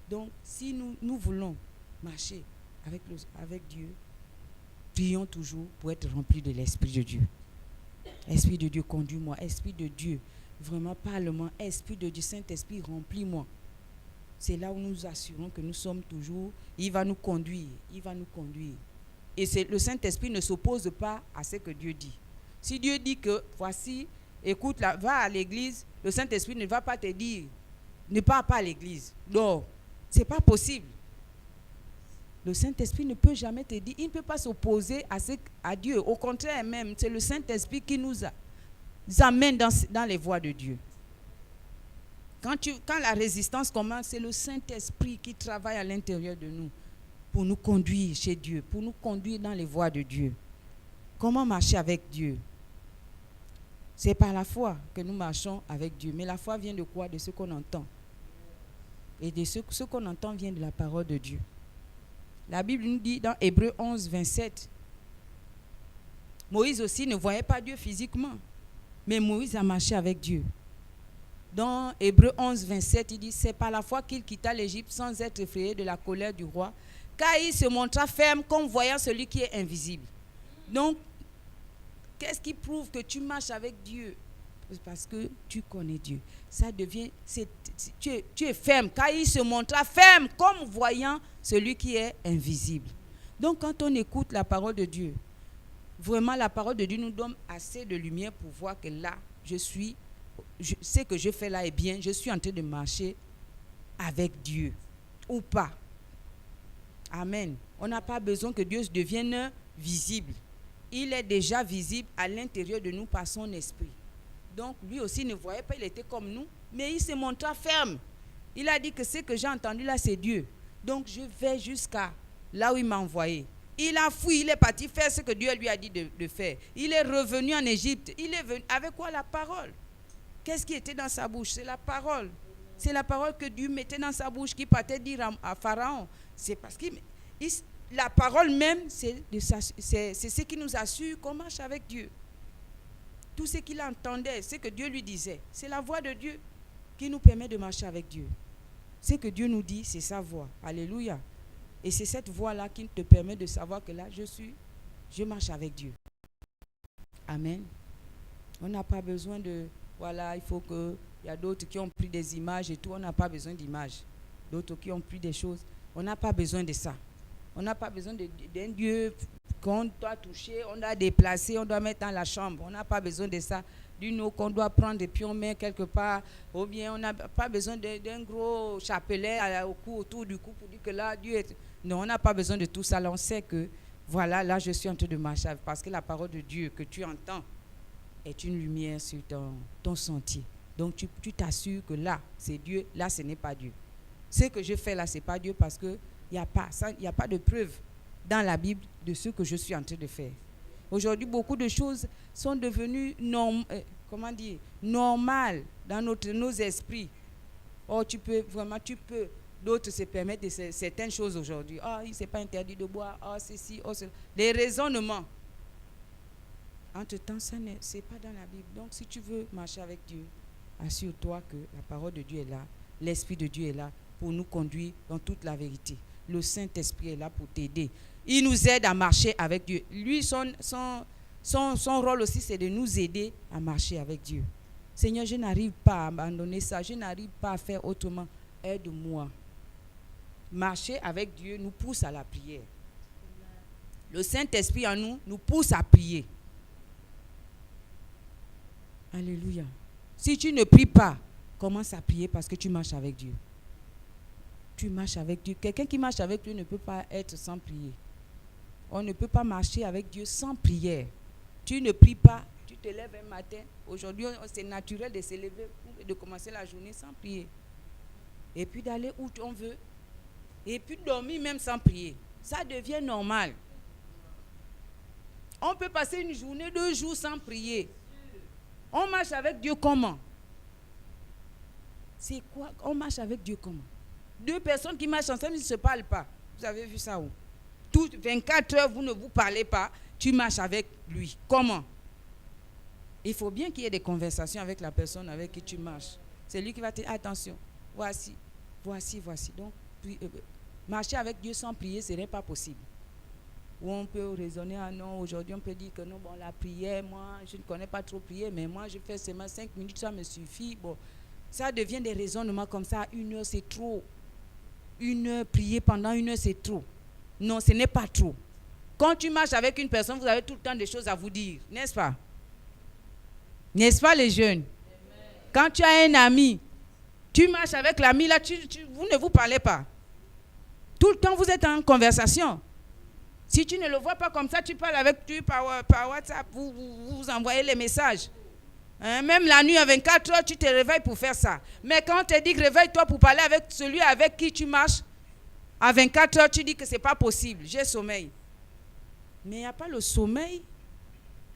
Donc, si nous voulons marcher avec Dieu, prions toujours pour être remplis de l'Esprit de Dieu. Esprit de Dieu, conduis-moi. Esprit de Dieu, vraiment parle-moi. Esprit de Dieu, Saint-Esprit, remplis-moi. C'est là où nous assurons que nous sommes toujours. Il va nous conduire. Il va nous conduire. Et le Saint-Esprit ne s'oppose pas à ce que Dieu dit. Si Dieu dit que, voici, écoute, là, va à l'église, le Saint-Esprit ne va pas te dire, ne pars pas à l'église. Non, ce n'est pas possible. Le Saint-Esprit ne peut jamais te dire, il ne peut pas s'opposer à Dieu. Au contraire même, c'est le Saint-Esprit qui nous amène dans les voies de Dieu. Quand la résistance commence, c'est le Saint-Esprit qui travaille à l'intérieur de nous pour nous conduire chez Dieu, pour nous conduire dans les voies de Dieu. Comment marcher avec Dieu? C'est par la foi que nous marchons avec Dieu. Mais la foi vient de quoi? De ce qu'on entend. Et de ce qu'on entend vient de la parole de Dieu. La Bible nous dit dans Hébreux 11, 27, Moïse aussi ne voyait pas Dieu physiquement, mais Moïse a marché avec Dieu. Dans Hébreux 11, 27, il dit, c'est par la foi qu'il quitta l'Égypte sans être effrayé de la colère du roi, car il se montra ferme comme voyant celui qui est invisible. Donc, qu'est-ce qui prouve que tu marches avec Dieu? Parce que tu connais Dieu. Ça devient, tu es ferme, car il se montra ferme comme voyant celui qui est invisible. Donc, quand on écoute la parole de Dieu, vraiment la parole de Dieu nous donne assez de lumière pour voir que là, ce que je fais là est bien, je suis en train de marcher avec Dieu ou pas. Amen. On n'a pas besoin que Dieu devienne visible. Il est déjà visible à l'intérieur de nous par son esprit. Donc, lui aussi ne voyait pas, il était comme nous, mais il se montra ferme. Il a dit que ce que j'ai entendu là, c'est Dieu. Donc, je vais jusqu'à là où il m'a envoyé. Il a fui, il est parti faire ce que Dieu lui a dit de faire. Il est revenu en Égypte. Il est venu avec quoi? La parole. Qu'est-ce qui était dans sa bouche? C'est la parole. C'est la parole que Dieu mettait dans sa bouche, qui partait dire à Pharaon. C'est parce que la parole même, c'est ce qui nous assure qu'on marche avec Dieu. Tout ce qu'il entendait, ce que Dieu lui disait, c'est la voix de Dieu qui nous permet de marcher avec Dieu. Ce que Dieu nous dit, c'est sa voix. Alléluia. Et c'est cette voix-là qui te permet de savoir que là, je marche avec Dieu. Amen. On n'a pas besoin de... Voilà, il faut que... Il y a d'autres qui ont pris des images et tout. On n'a pas besoin d'images. D'autres qui ont pris des choses. On n'a pas besoin de ça. On n'a pas besoin d'un Dieu qu'on doit toucher, on doit déplacer, on doit mettre dans la chambre. On n'a pas besoin de ça. D'une eau qu'on doit prendre et puis on met quelque part. Ou bien on n'a pas besoin d'un gros chapelet au cou, autour du cou pour dire que là, Dieu est... Non, on n'a pas besoin de tout ça. Là, on sait que, voilà, là, je suis en train de marcher. Parce que la parole de Dieu que tu entends est une lumière sur ton sentier. Donc, tu t'assures que là, c'est Dieu. Là, ce n'est pas Dieu. Ce que je fais là, ce n'est pas Dieu parce qu'il n'y a pas de preuve dans la Bible de ce que je suis en train de faire. Aujourd'hui, beaucoup de choses sont devenues normales dans nos esprits. Oh, tu peux. D'autres se permettent certaines choses aujourd'hui. Oh, il n'est pas interdit de boire. Oh, ceci, oh, cela. Les raisonnements. Entre-temps, ce n'est pas dans la Bible. Donc, si tu veux marcher avec Dieu, assure-toi que la parole de Dieu est là. L'Esprit de Dieu est là pour nous conduire dans toute la vérité. Le Saint-Esprit est là pour t'aider. Il nous aide à marcher avec Dieu. Lui, son rôle aussi, c'est de nous aider à marcher avec Dieu. Seigneur, je n'arrive pas à abandonner ça. Je n'arrive pas à faire autrement. Aide-moi. Marcher avec Dieu nous pousse à la prière. Le Saint-Esprit en nous pousse à prier. Alléluia. Si tu ne pries pas, commence à prier parce que tu marches avec Dieu. Tu marches avec Dieu. Quelqu'un qui marche avec Dieu ne peut pas être sans prier. On ne peut pas marcher avec Dieu sans prière. Tu ne pries pas, tu te lèves un matin. Aujourd'hui, c'est naturel de se lever et de commencer la journée sans prier. Et puis d'aller où on veut. Et puis dormir même sans prier. Ça devient normal. On peut passer une journée, 2 jours sans prier. On marche avec Dieu comment? C'est quoi? On marche avec Dieu comment? 2 personnes qui marchent ensemble, ils ne se parlent pas. Vous avez vu ça où? Toutes 24 heures, vous ne vous parlez pas. Tu marches avec lui. Comment? Il faut bien qu'il y ait des conversations avec la personne avec qui tu marches. C'est lui qui va te dire, attention, voici. Donc, marcher avec Dieu sans prier, ce n'est pas possible. Ou on peut raisonner, ah non, aujourd'hui on peut dire que non, bon, la prière, moi, je ne connais pas trop prier, mais moi, je fais seulement 5 minutes, ça me suffit. Bon, ça devient des raisonnements comme ça. 1 heure, c'est trop. 1 heure, prier pendant 1 heure, c'est trop. Non, ce n'est pas trop. Quand tu marches avec une personne, vous avez tout le temps des choses à vous dire, n'est-ce pas? N'est-ce pas les jeunes? Amen. Quand tu as un ami, tu marches avec l'ami, là, vous ne vous parlez pas. Tout le temps, vous êtes en conversation. Si tu ne le vois pas comme ça, tu parles avec lui par WhatsApp, vous envoyez les messages. Hein, même la nuit à 24 heures, tu te réveilles pour faire ça. Mais quand on te dit que réveille-toi pour parler avec celui avec qui tu marches, à 24 heures, tu dis que ce n'est pas possible, j'ai sommeil. Mais il n'y a pas le sommeil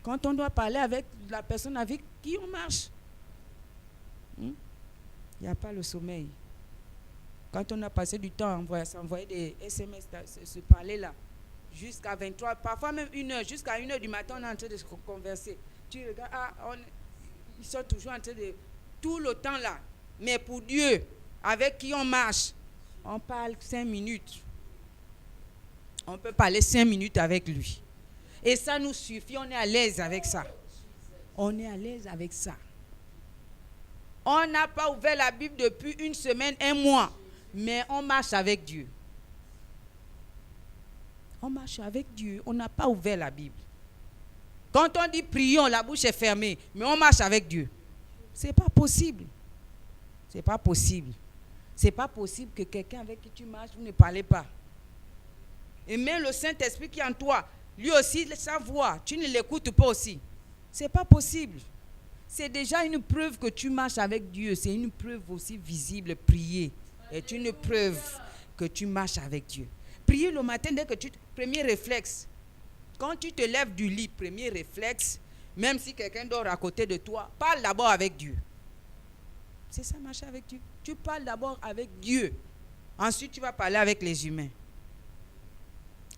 quand on doit parler avec la personne avec qui on marche. Il n'y a pas le sommeil. Quand on a passé du temps à s'envoyer des SMS, se parler là, jusqu'à 23, parfois même 1 heure, jusqu'à 1 heure du matin, on est en train de se converser. Tu regardes, ils sont toujours en train de... Tout le temps là. Mais pour Dieu, avec qui on marche, on parle 5 minutes. On peut parler 5 minutes avec lui. Et ça nous suffit, on est à l'aise avec ça. On est à l'aise avec ça. On n'a pas ouvert la Bible depuis 1 semaine, 1 mois. Mais on marche avec Dieu. On marche avec Dieu. On n'a pas ouvert la Bible. Quand on dit prions, la bouche est fermée. Mais on marche avec Dieu. Ce n'est pas possible. Ce n'est pas possible. Ce n'est pas possible que quelqu'un avec qui tu marches, vous ne parlez pas. Et même le Saint-Esprit qui est en toi, lui aussi, sa voix, tu ne l'écoutes pas aussi. Ce n'est pas possible. C'est déjà une preuve que tu marches avec Dieu. C'est une preuve aussi visible. Prier est une preuve que tu marches avec Dieu. Prier le matin, dès que premier réflexe. Quand tu te lèves du lit, premier réflexe, même si quelqu'un dort à côté de toi, parle d'abord avec Dieu. C'est ça, marcher avec Dieu. Tu parles d'abord avec Dieu. Ensuite, tu vas parler avec les humains.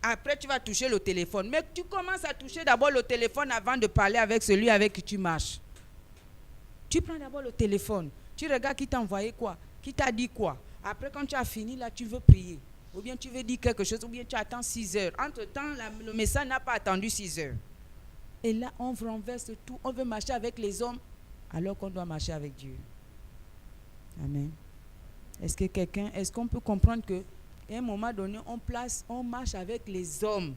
Après, tu vas toucher le téléphone. Mais tu commences à toucher d'abord le téléphone avant de parler avec celui avec qui tu marches. Tu prends d'abord le téléphone. Tu regardes qui t'a envoyé quoi, qui t'a dit quoi. Après, quand tu as fini, là, tu veux prier. Ou bien tu veux dire quelque chose, ou bien tu attends 6 heures. Entre-temps, le message n'a pas attendu 6 heures. Et là, on renverse tout. On veut marcher avec les hommes alors qu'on doit marcher avec Dieu. Amen. Est-ce qu'on peut comprendre que Et à un moment donné, on marche avec les hommes.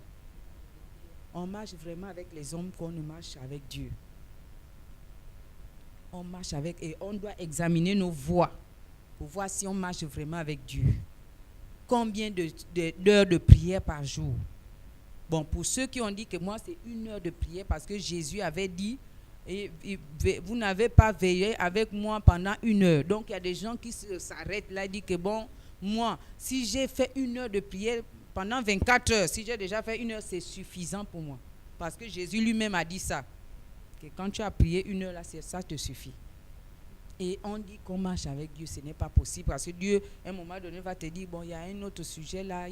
On marche vraiment avec les hommes qu'on ne marche avec Dieu. On marche avec, et on doit examiner nos voies pour voir si on marche vraiment avec Dieu. Combien d'heures de prière par jour? Bon, pour ceux qui ont dit que moi, c'est 1 heure de prière parce que Jésus avait dit, vous n'avez pas veillé avec moi pendant 1 heure. Donc, il y a des gens qui s'arrêtent là et disent que bon, moi, si j'ai fait 1 heure de prière pendant 24 heures, si j'ai déjà fait 1 heure, c'est suffisant pour moi. Parce que Jésus lui-même a dit ça. Que quand tu as prié 1 heure, là, ça te suffit. Et on dit qu'on marche avec Dieu, ce n'est pas possible. Parce que Dieu, à un moment donné, va te dire, bon, il y a un autre sujet là,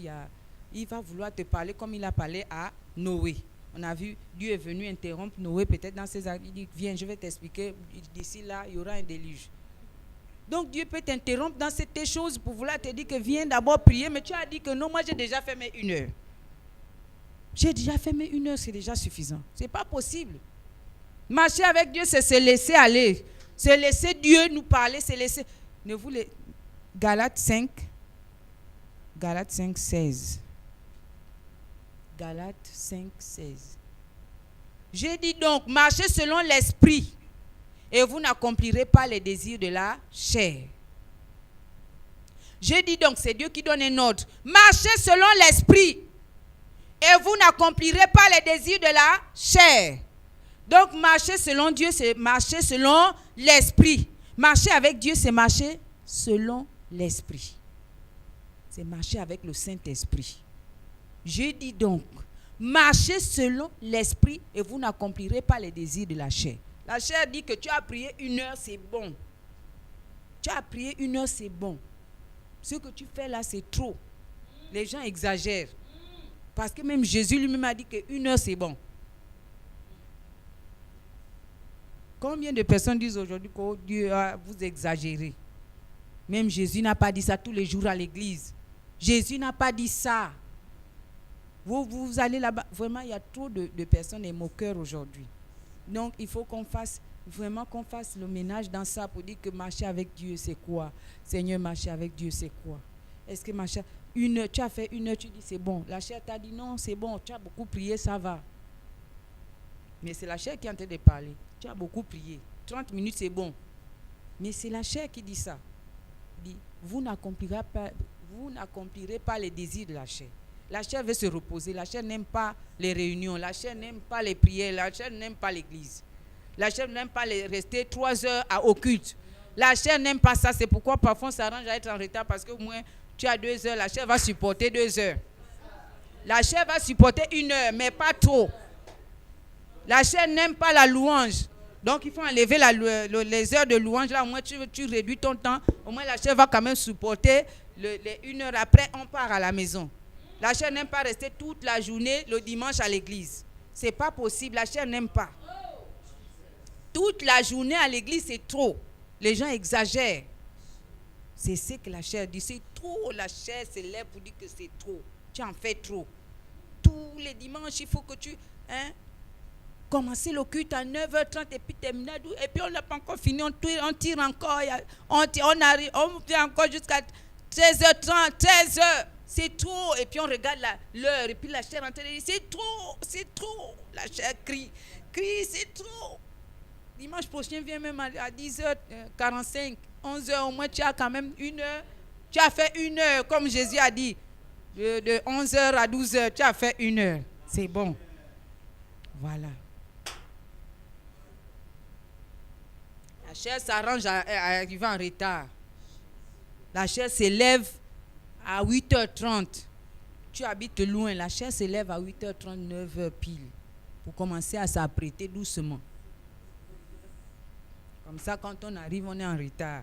il va vouloir te parler comme il a parlé à Noé. On a vu, Dieu est venu interrompre Noé, peut-être dans ses actes. Il dit, viens, je vais t'expliquer. D'ici là, il y aura un déluge. Donc Dieu peut t'interrompre dans ces choses pour vouloir te dire que viens d'abord prier. Mais tu as dit que non, moi j'ai déjà fait mes 1 heure. J'ai déjà fait mes 1 heure, c'est déjà suffisant. Ce n'est pas possible. Marcher avec Dieu, c'est se laisser aller. Se laisser Dieu nous parler, se laisser. Ne vous les... Galates 5, 16. Galates 5, 16. J'ai dit donc, marchez selon l'esprit et vous n'accomplirez pas les désirs de la chair. J'ai dit donc, c'est Dieu qui donne un ordre. Marchez selon l'esprit et vous n'accomplirez pas les désirs de la chair. Donc, marcher selon Dieu, c'est marcher selon l'esprit. Marcher avec Dieu, c'est marcher selon l'esprit. C'est marcher avec le Saint-Esprit. Je dis donc, marchez selon l'esprit et vous n'accomplirez pas les désirs de la chair. La chair dit que tu as prié 1 heure, c'est bon. Tu as prié 1 heure, c'est bon. Ce que tu fais là, c'est trop. Les gens exagèrent. Parce que même Jésus lui-même a dit que 1 heure, c'est bon. Combien de personnes disent aujourd'hui que oh Dieu, vous exagérez? Même Jésus n'a pas dit ça tous les jours à l'église. Jésus n'a pas dit ça. Vous allez là-bas. Vraiment, il y a trop de personnes et moqueurs aujourd'hui. Donc, il faut qu'on fasse le ménage dans ça pour dire que marcher avec Dieu, c'est quoi? Seigneur, marcher avec Dieu, c'est quoi? Est-ce que marcher 1 heure, tu as fait 1 heure, tu dis c'est bon. La chair t'a dit non, c'est bon, tu as beaucoup prié, ça va. Mais c'est la chair qui est en train de parler. Tu as beaucoup prié. 30 minutes, c'est bon. Mais c'est la chair qui dit ça. Il dit, vous n'accomplirez pas les désirs de la chair. La chair veut se reposer. La chair n'aime pas les réunions. La chair n'aime pas les prières. La chair n'aime pas l'église. La chair n'aime pas rester 3 heures au culte. La chair n'aime pas ça. C'est pourquoi parfois on s'arrange à être en retard parce que au moins tu as 2 heures. La chair va supporter 2 heures. La chair va supporter 1 heure, mais pas trop. La chair n'aime pas la louange. Donc, il faut enlever les heures de louange. Là, au moins, tu réduis ton temps. Au moins, la chair va quand même supporter les 1 heure. Après, on part à la maison. La chair n'aime pas rester toute la journée, le dimanche à l'église. Ce n'est pas possible. La chair n'aime pas. Toute la journée à l'église, c'est trop. Les gens exagèrent. C'est ce que la chair dit. C'est trop. La chair se lève pour dire que c'est trop. Tu en fais trop. Tous les dimanches, il faut que tu... commencer le culte à 9h30 et puis terminer à 12h. Et puis on n'a pas encore fini, on tire encore. On arrive, on fait encore jusqu'à 13h30, 13h. C'est trop. Et puis on regarde l'heure. Et puis la chair rentre et dit, c'est trop, c'est trop. La chair crie, c'est trop. Dimanche prochain, viens même à 10h45, 11h. Au moins, tu as quand même 1 heure. Tu as fait 1 heure, comme Jésus a dit. De 11h à 12h, tu as fait 1 heure. C'est bon. Voilà. La chair s'arrange à arriver en retard. La chair s'élève à 8h30. Tu habites loin. La chair s'élève à 8h30, 9h pile. Pour commencer à s'apprêter doucement. Comme ça, quand on arrive, on est en retard.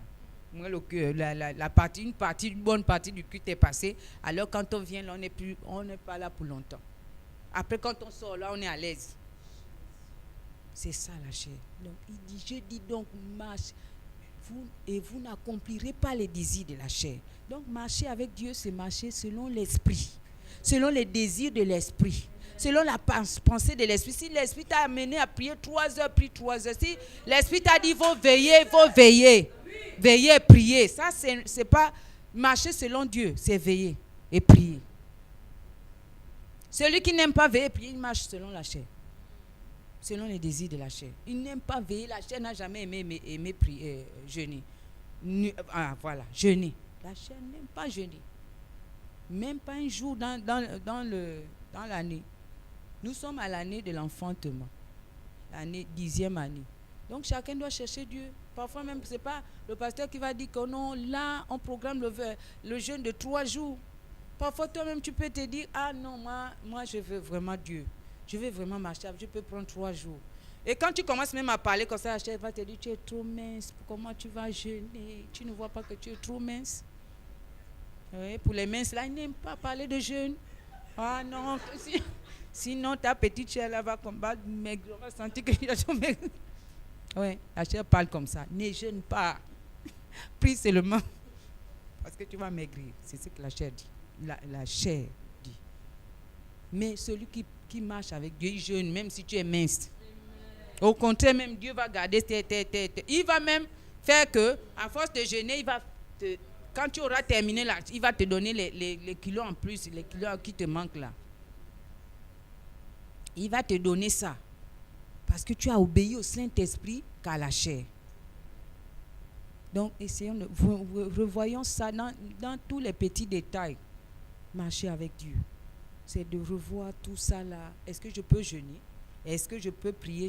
Moi, une bonne partie du culte est passée. Alors, quand on vient, là, on n'est pas là pour longtemps. Après, quand on sort là, on est à l'aise. C'est ça la chair. Donc, il dit, je dis donc, marche. Vous n'accomplirez pas les désirs de la chair. Donc, marcher avec Dieu, c'est marcher selon l'esprit. Selon les désirs de l'esprit. Selon la pensée de l'esprit. Si l'esprit t'a amené à prier 3 heures, prie 3 heures. Si l'esprit t'a dit, il faut veiller. Veiller, prier. Ça, c'est pas marcher selon Dieu, c'est veiller. et prier. Celui qui n'aime pas veiller et prier, il marche selon la chair. Selon les désirs de la chair. Il n'aime pas veiller. La chair n'a jamais aimé prier, jeûner. Voilà, jeûner. La chair n'aime pas jeûner. Même pas un jour dans l'année. Nous sommes à l'année de l'enfantement. L'année 10e année. Donc chacun doit chercher Dieu. Parfois même, ce n'est pas le pasteur qui va dire que non, là, on programme le jeûne de 3 jours. Parfois, toi-même, tu peux te dire, ah non, moi, je veux vraiment Dieu. Je veux vraiment marcher. Je peux prendre 3 jours. Et quand tu commences même à parler comme ça, la chair va te dire, tu es trop mince. Comment tu vas jeûner? Tu ne vois pas que tu es trop mince. Oui, pour les minces, là, ils n'aiment pas parler de jeûne. Ah non, sinon ta petite chair là va combattre maigre. On va sentir que tu es maigre. Oui, la chair parle comme ça. Ne jeûne pas. Prie seulement. Parce que tu vas maigrir. C'est ce que la chair dit. La chair dit. Mais celui qui marche avec Dieu, il jeûne même si tu es mince. Au contraire, même Dieu va garder il va même faire que, à force de jeûner, quand tu auras terminé là, il va te donner les kilos en plus, les kilos qui te manquent là. Il va te donner ça. Parce que tu as obéi au Saint-Esprit qu'à la chair. Donc, essayons de revoyons ça dans tous les petits détails. Marcher avec Dieu. C'est de revoir tout ça là. Est-ce que je peux jeûner? Est-ce que je peux prier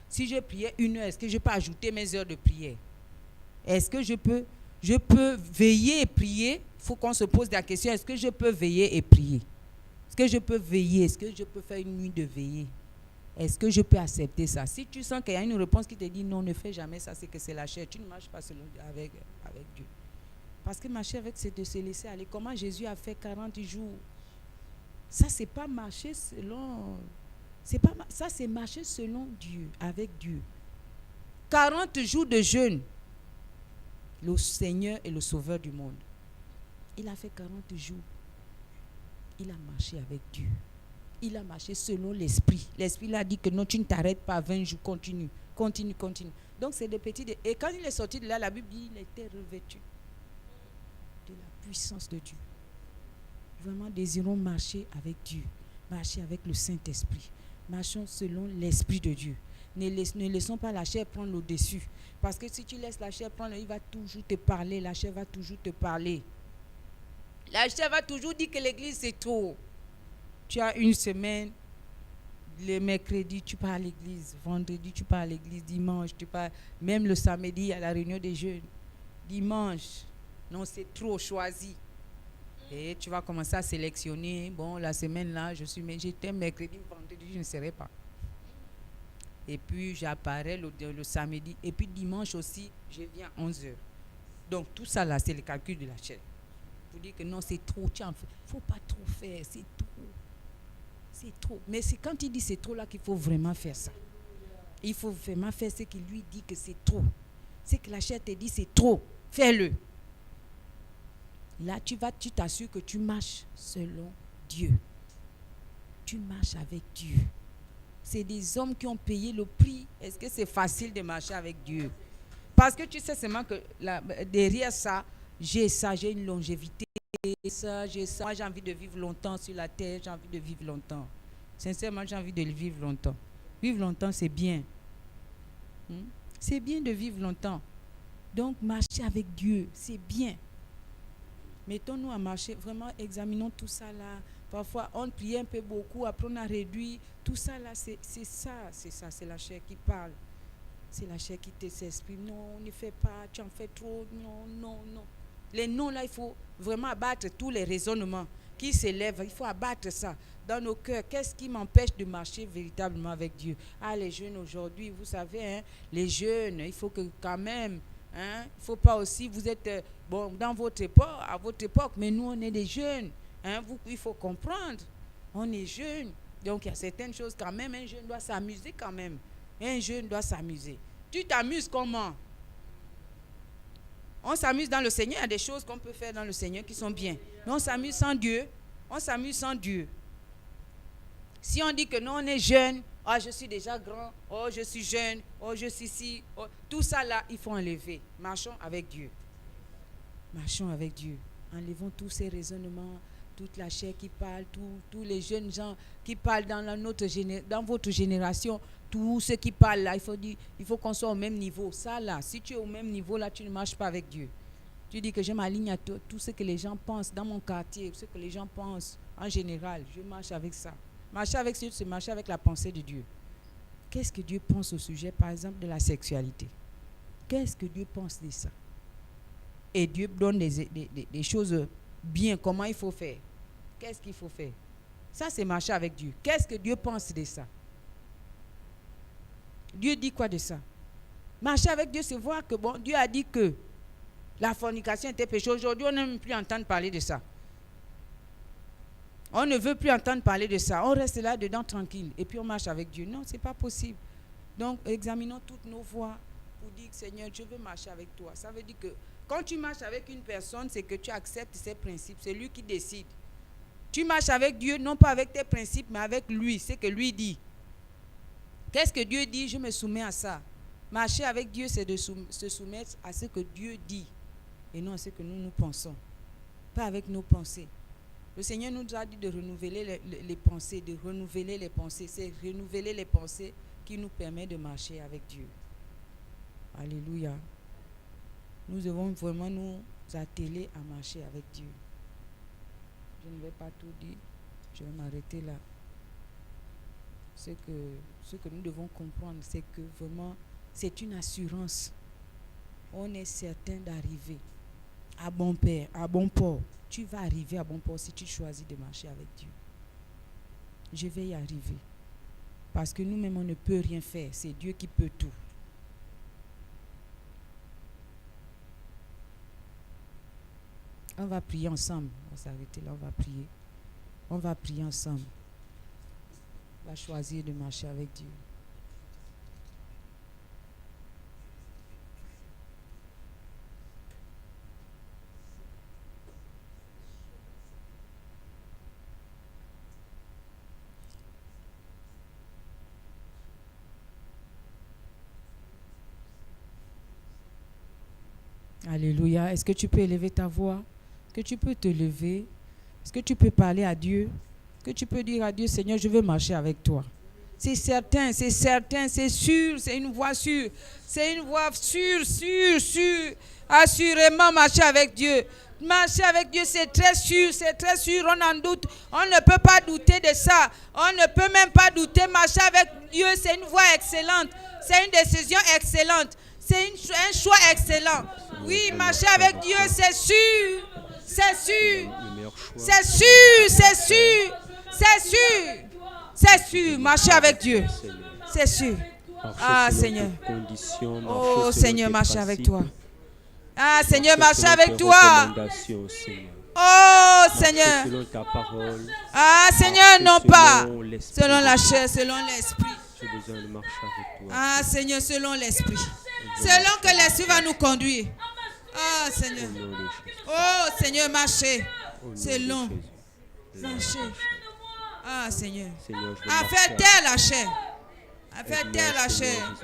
si je priais 1 heure, est-ce que je peux ajouter mes heures de prière? Est-ce que je peux veiller et prier? Il faut qu'on se pose la question, est-ce que je peux veiller et prier? Est-ce que je peux veiller? Est-ce que je peux faire une nuit de veillée? Est-ce que je peux accepter ça? Si tu sens qu'il y a une réponse qui te dit non, ne fais jamais ça, c'est que c'est la chair. Tu ne marches pas avec Dieu. Parce que marcher avec, c'est de se laisser aller. Comment Jésus a fait 40 jours? Ça, c'est pas marcher selon... Ça, c'est marcher selon Dieu, avec Dieu. 40 jours de jeûne. Le Seigneur est le sauveur du monde. Il a fait 40 jours. Il a marché avec Dieu. Il a marché selon l'esprit. L'esprit lui a dit que non, tu ne t'arrêtes pas 20 jours, continue. Donc c'est des petits... Et quand il est sorti de là, la Bible dit qu'il était revêtu de la puissance de Dieu. Vraiment, désirons marcher avec Dieu. Marcher avec le Saint-Esprit. Marchons selon l'Esprit de Dieu. Ne laissons pas la chair prendre le dessus. Parce que si tu laisses la chair prendre, il va toujours te parler. La chair va toujours te parler. La chair va toujours dire que l'église c'est trop. Tu as une semaine, le mercredi, tu pars à l'église. Vendredi, tu pars à l'église. Dimanche, tu pars. Même le samedi, à la réunion des jeunes. Dimanche, non, c'est trop choisi. Et tu vas commencer à sélectionner. Bon, la semaine là, j'étais mercredi, vendredi, je ne serai pas. Et puis, j'apparais le samedi. Et puis, dimanche aussi, je viens à 11h. Donc, tout ça là, c'est le calcul de la chair. Pour dire que non, c'est trop. Il ne faut pas trop faire, c'est trop. C'est trop. Mais c'est quand il dit c'est trop là qu'il faut vraiment faire ça. Il faut vraiment faire ce qu'il lui dit que c'est trop. C'est que la chair te dit c'est trop. Fais-le. Là, tu t'assures que tu marches selon Dieu. Tu marches avec Dieu. C'est des hommes qui ont payé le prix. Est-ce que c'est facile de marcher avec Dieu? Parce que tu sais seulement que derrière ça, j'ai une longévité. J'ai ça. Moi, j'ai envie de vivre longtemps sur la terre. J'ai envie de vivre longtemps. Sincèrement, j'ai envie de vivre longtemps. Vivre longtemps, c'est bien. C'est bien de vivre longtemps. Donc, marcher avec Dieu, c'est bien. Mettons-nous à marcher, vraiment examinons tout ça là. Parfois, on prie un peu beaucoup, après on a réduit. Tout ça là, c'est la chair qui parle. C'est la chair qui s'exprime. Non, ne fais pas, tu en fais trop. Non. Les non là, il faut vraiment abattre tous les raisonnements qui s'élèvent. Il faut abattre ça dans nos cœurs. Qu'est-ce qui m'empêche de marcher véritablement avec Dieu? Ah, les jeunes aujourd'hui, vous savez, les jeunes, il faut que quand même... il ne faut pas aussi, vous êtes dans votre époque, à votre époque, mais nous on est des jeunes. Il faut comprendre, on est jeunes. Donc il y a certaines choses quand même, un jeune doit s'amuser quand même. Un jeune doit s'amuser. Tu t'amuses comment? On s'amuse dans le Seigneur, il y a des choses qu'on peut faire dans le Seigneur qui sont bien. Mais on s'amuse sans Dieu. Si on dit que non, on est jeune, je suis déjà grand, je suis jeune, je suis ci, tout ça là, il faut enlever. Marchons avec Dieu. Enlevons tous ces raisonnements, toute la chair qui parle, tous les jeunes gens qui parlent dans votre génération, tous ceux qui parlent là, il faut qu'on soit au même niveau. Ça là, si tu es au même niveau là, tu ne marches pas avec Dieu. Tu dis que je m'aligne à tout ce que les gens pensent dans mon quartier, ce que les gens pensent en général. Je marche avec ça. Marcher avec Dieu, c'est marcher avec la pensée de Dieu. Qu'est-ce que Dieu pense au sujet, par exemple, de la sexualité? Qu'est-ce que Dieu pense de ça? Et Dieu donne des choses bien, comment il faut faire. Qu'est-ce qu'il faut faire? Ça, c'est marcher avec Dieu. Qu'est-ce que Dieu pense de ça? Dieu dit quoi de ça? Marcher avec Dieu, c'est voir que bon, Dieu a dit que la fornication était péché. Aujourd'hui, on n'aime plus entendre parler de ça. On ne veut plus entendre parler de ça. On reste là dedans tranquille. Et puis on marche avec Dieu. Non, ce n'est pas possible. Donc, examinons toutes nos voies pour dire, Seigneur, je veux marcher avec toi. Ça veut dire que quand tu marches avec une personne, c'est que tu acceptes ses principes. C'est lui qui décide. Tu marches avec Dieu, non pas avec tes principes, mais avec lui. C'est que lui dit. Qu'est-ce que Dieu dit? Je me soumets à ça. Marcher avec Dieu, c'est de se soumettre à ce que Dieu dit. Et non à ce que nous pensons. Pas avec nos pensées. Le Seigneur nous a dit de renouveler les pensées, de renouveler les pensées. C'est renouveler les pensées qui nous permet de marcher avec Dieu. Alléluia. Nous devons vraiment nous atteler à marcher avec Dieu. Je ne vais pas tout dire. Je vais m'arrêter là. Ce que nous devons comprendre, c'est que vraiment, c'est une assurance. On est certain d'arriver à bon père, à bon port. Tu vas arriver à bon port si tu choisis de marcher avec Dieu. Je vais y arriver. Parce que nous-mêmes, on ne peut rien faire. C'est Dieu qui peut tout. On va prier ensemble. On va s'arrêter là, on va prier. On va prier ensemble. On va choisir de marcher avec Dieu. Alléluia. Est-ce que tu peux élever ta voix? Est-ce que tu peux te lever? Est-ce que tu peux parler à Dieu? Est-ce que tu peux dire à Dieu, Seigneur, je veux marcher avec toi? C'est certain, c'est sûr, c'est une voix sûre. C'est une voix sûre. Assurément marcher avec Dieu. Marcher avec Dieu, c'est très sûr, on en doute. On ne peut pas douter de ça. On ne peut même pas douter. Marcher avec Dieu, c'est une voie excellente. C'est une décision excellente. C'est un choix excellent. Oui, marcher avec Dieu, c'est sûr. C'est sûr. Marcher avec Dieu. C'est sûr. Ah, Seigneur. Oh, Seigneur, marcher avec toi. Ah, Seigneur, marcher avec toi. Oh, Seigneur. Ah, Seigneur, non pas selon la chair, selon l'esprit. Ah, Seigneur, selon l'esprit. Selon que l'esprit va nous conduire. Ah, Seigneur. Oh, Seigneur, marcher. Selon. Marcher. Ah, Seigneur. À faire taire la chair. À faire taire la chair.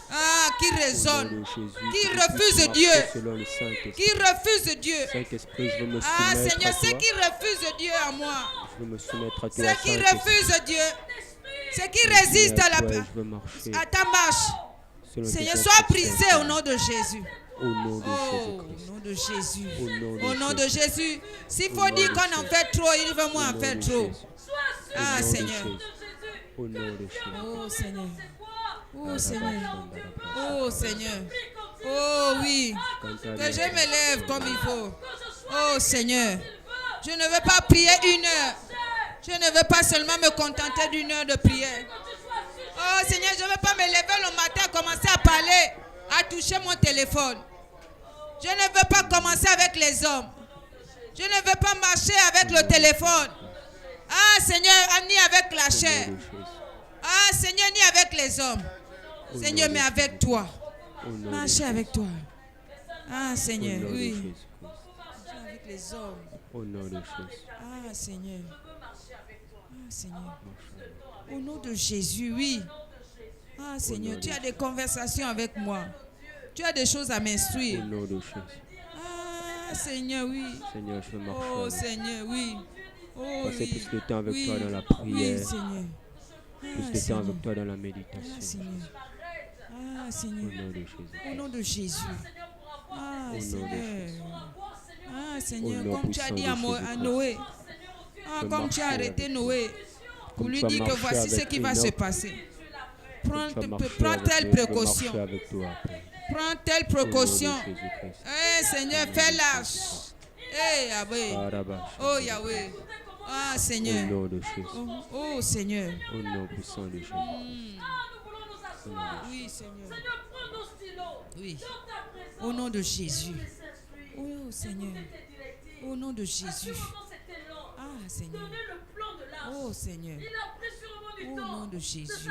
Ah, qui raisonne. Qui refuse Dieu. Qui refuse Dieu. Ah, Seigneur, ceux qui refusent Dieu à moi. Ceux qui refusent Dieu. Ceux qui résistent à ta marche. Seigneur, sois brisé au nom de Jésus. Au nom de Jésus. Au nom de Jésus. S'il faut dire qu'on en fait trop, il veut moins en faire trop. Ah, Seigneur. Oh, Seigneur. Oh, Seigneur. Oh, Seigneur. Oh, oui. Que je me lève comme il faut. Oh, Seigneur. Je ne veux pas prier 1 heure. Je ne veux pas seulement me contenter d'1 heure de prière. Oh, Seigneur, je ne veux pas me lever le matin, commencer à parler, à toucher mon téléphone. Je ne veux pas commencer avec les hommes. Je ne veux pas marcher avec le téléphone. Ah, Seigneur, ni avec la chair. Ah, Seigneur, ni avec les hommes. Seigneur, mais avec toi. Marcher avec toi. Ah, Seigneur, oui. Avec les hommes. Ah, Seigneur. Ah, Seigneur. Au nom de Jésus, oui. Ah, Seigneur, tu as des conversations avec moi. Tu as des choses à m'instruire. Ah, Seigneur, oui. Seigneur, je veux marcher Oh, avec toi. Seigneur, oui. Oh, Passer oui. plus de temps avec Oui. toi dans la Oui, prière, Seigneur. plus Ah, de temps Seigneur. avec toi dans la Ah, méditation. Seigneur. Ah, Au Seigneur. nom de Jésus. Au nom de Jésus. Ah, Au nom de Seigneur. Jésus. Ah, Seigneur, Au nom comme tu as puissant dit de à Jésus-Christ. Noé. Ah, Je comme tu as marcherai arrêté avec toi. Noé pour Comme lui tu as dire que marché voici ce avec qui va se Enoch, passer. Prends, tu as marché prends avec telle lui, je veux précaution. marcher avec toi, Père. Prends telle Au nom de précaution. Jésus-Christ. Eh, Seigneur, Au nom fais de lâche. Jésus-Christ. Eh, Yahweh. Baraba, Oh, Yahweh. Ah, Au Seigneur. nom de Jésus. Oh, Seigneur. Au nom puissant de Jésus. Oui, Seigneur. Oui. Au nom de Jésus. Oh, Seigneur. Au nom de Jésus. Ah, Seigneur. Oh, Seigneur. Au nom de Jésus.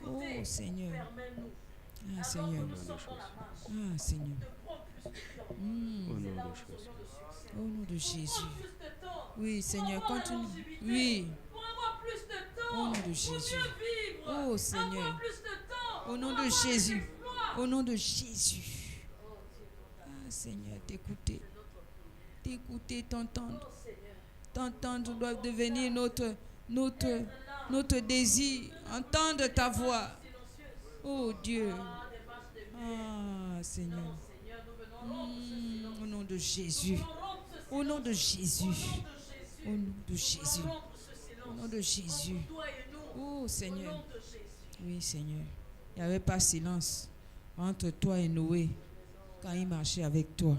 Oh, Seigneur. Ah, Seigneur. Ah, Seigneur. Au nom de Jésus. Au nom de Jésus. Oui, Seigneur, continue. Oui. Au nom de Jésus. Oh, Seigneur. Au nom de Jésus. Au nom de Jésus. Ah, Seigneur, t'écouter. T'écouter, t'entendre. T'entendre doit devenir notre désir. Entendre ta voix. Oh Dieu. Ah, Seigneur. Au nom de Jésus. Au nom de Jésus. Au nom de Jésus. Au nom de Jésus. Oh Seigneur. Oui, Seigneur. Il n'y avait pas silence entre toi et Noé quand il marchait avec toi.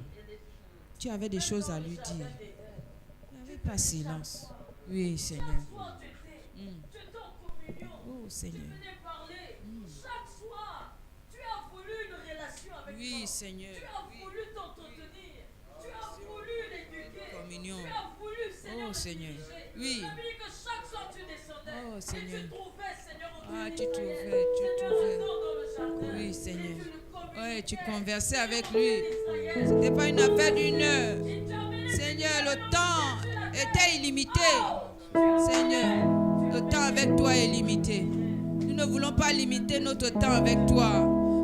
Tu avais des choses à lui dire. Il n'y avait pas silence. Oui, Seigneur. Oh, Seigneur. Oui, Seigneur. Tu as voulu t'entretenir. Tu as voulu l'éduquer. Communion. Tu as voulu, Seigneur. Oh, Seigneur. Oui. Tu as dit que chaque soir tu descendais. Oh, Seigneur. Et tu trouvais, Seigneur, au Ah, milieu. tu trouvais, Seigneur, attends dans le jardin. Oui, Seigneur. Et tu le communiquais. Ouais, tu conversais avec lui. Ce n'était pas une affaire d'une heure. Seigneur, le temps était illimité. Seigneur, le temps avec toi est limité. Nous ne voulons pas limiter notre temps avec toi.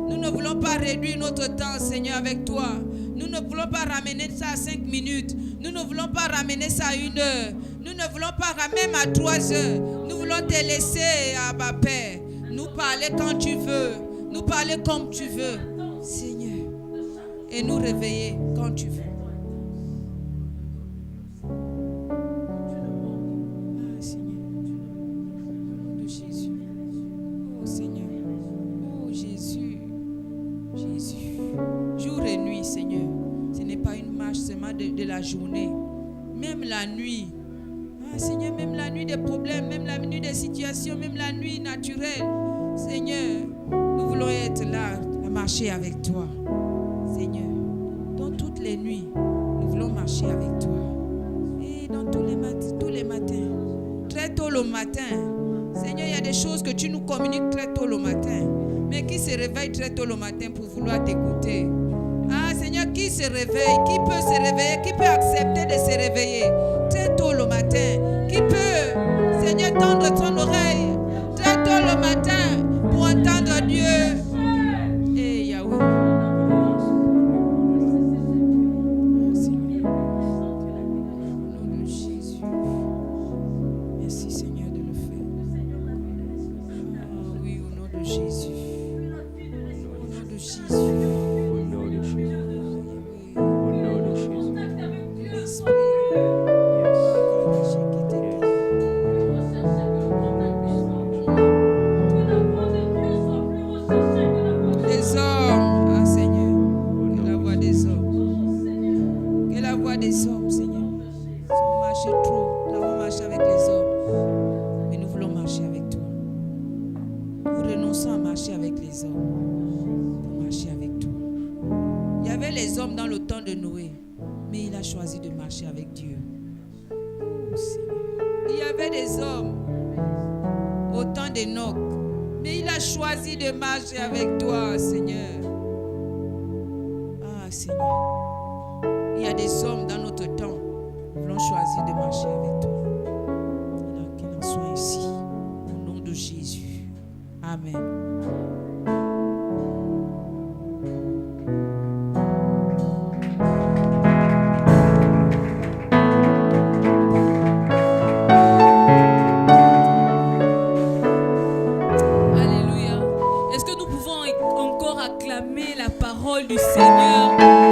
Nous ne voulons pas réduire notre temps, Seigneur, avec toi. Nous ne voulons pas ramener ça à 5 minutes. Nous ne voulons pas ramener ça à 1 heure. Nous ne voulons pas ramener à 3 heures. Nous voulons te laisser, Abba Père, nous parler quand tu veux. Nous parler comme tu veux, Seigneur. Et nous réveiller quand tu veux. Ah, Seigneur. Au nom de Jésus. Oh, Seigneur. Oh, Jésus. Jésus. Jour et nuit, Seigneur. Ce n'est pas une marche seulement de la journée. Même la nuit. Ah, Seigneur, même la nuit des problèmes, même la nuit des situations, même la nuit naturelle. Seigneur, nous voulons être là, à marcher avec toi. Seigneur, dans toutes les nuits, nous voulons marcher avec toi. Et dans tous les matins, très tôt le matin. Seigneur, il y a des choses que tu nous communiques très tôt le matin. Mais qui se réveille très tôt le matin pour vouloir t'écouter? Ah, Seigneur, qui se réveille? Qui peut se réveiller? Qui peut accepter de se réveiller très tôt le matin? Qui peut, Seigneur, tendre son oreille très tôt le matin pour entendre Dieu? Et Yahweh. Seigneur. Au nom de Jésus. Merci, Seigneur, de le faire. Ah, oui, au nom de Jésus. Au nom de Jésus. Au nom de Jésus. Au nom de Jésus. L'Esprit. Les hommes, ah Seigneur, que la voix des hommes. Que la voix des hommes, Seigneur. Nous avons marché trop, nous avons marché avec les hommes. Mais nous voulons marcher avec toi. Nous renonçons à marcher avec les hommes. Pour marcher avec toi. Il y avait les hommes dans le temps de Noé, mais il a choisi de marcher avec Dieu. Oh, Seigneur. Il y avait des hommes au temps d'Enoch, mais il a choisi de marcher avec toi, Seigneur. Ah, Seigneur. Il y a des hommes dans notre temps qui voulons choisir de marcher avec toi. Qu'il en soit ainsi. Au nom de Jésus. Amen. proclamer la parole du Seigneur.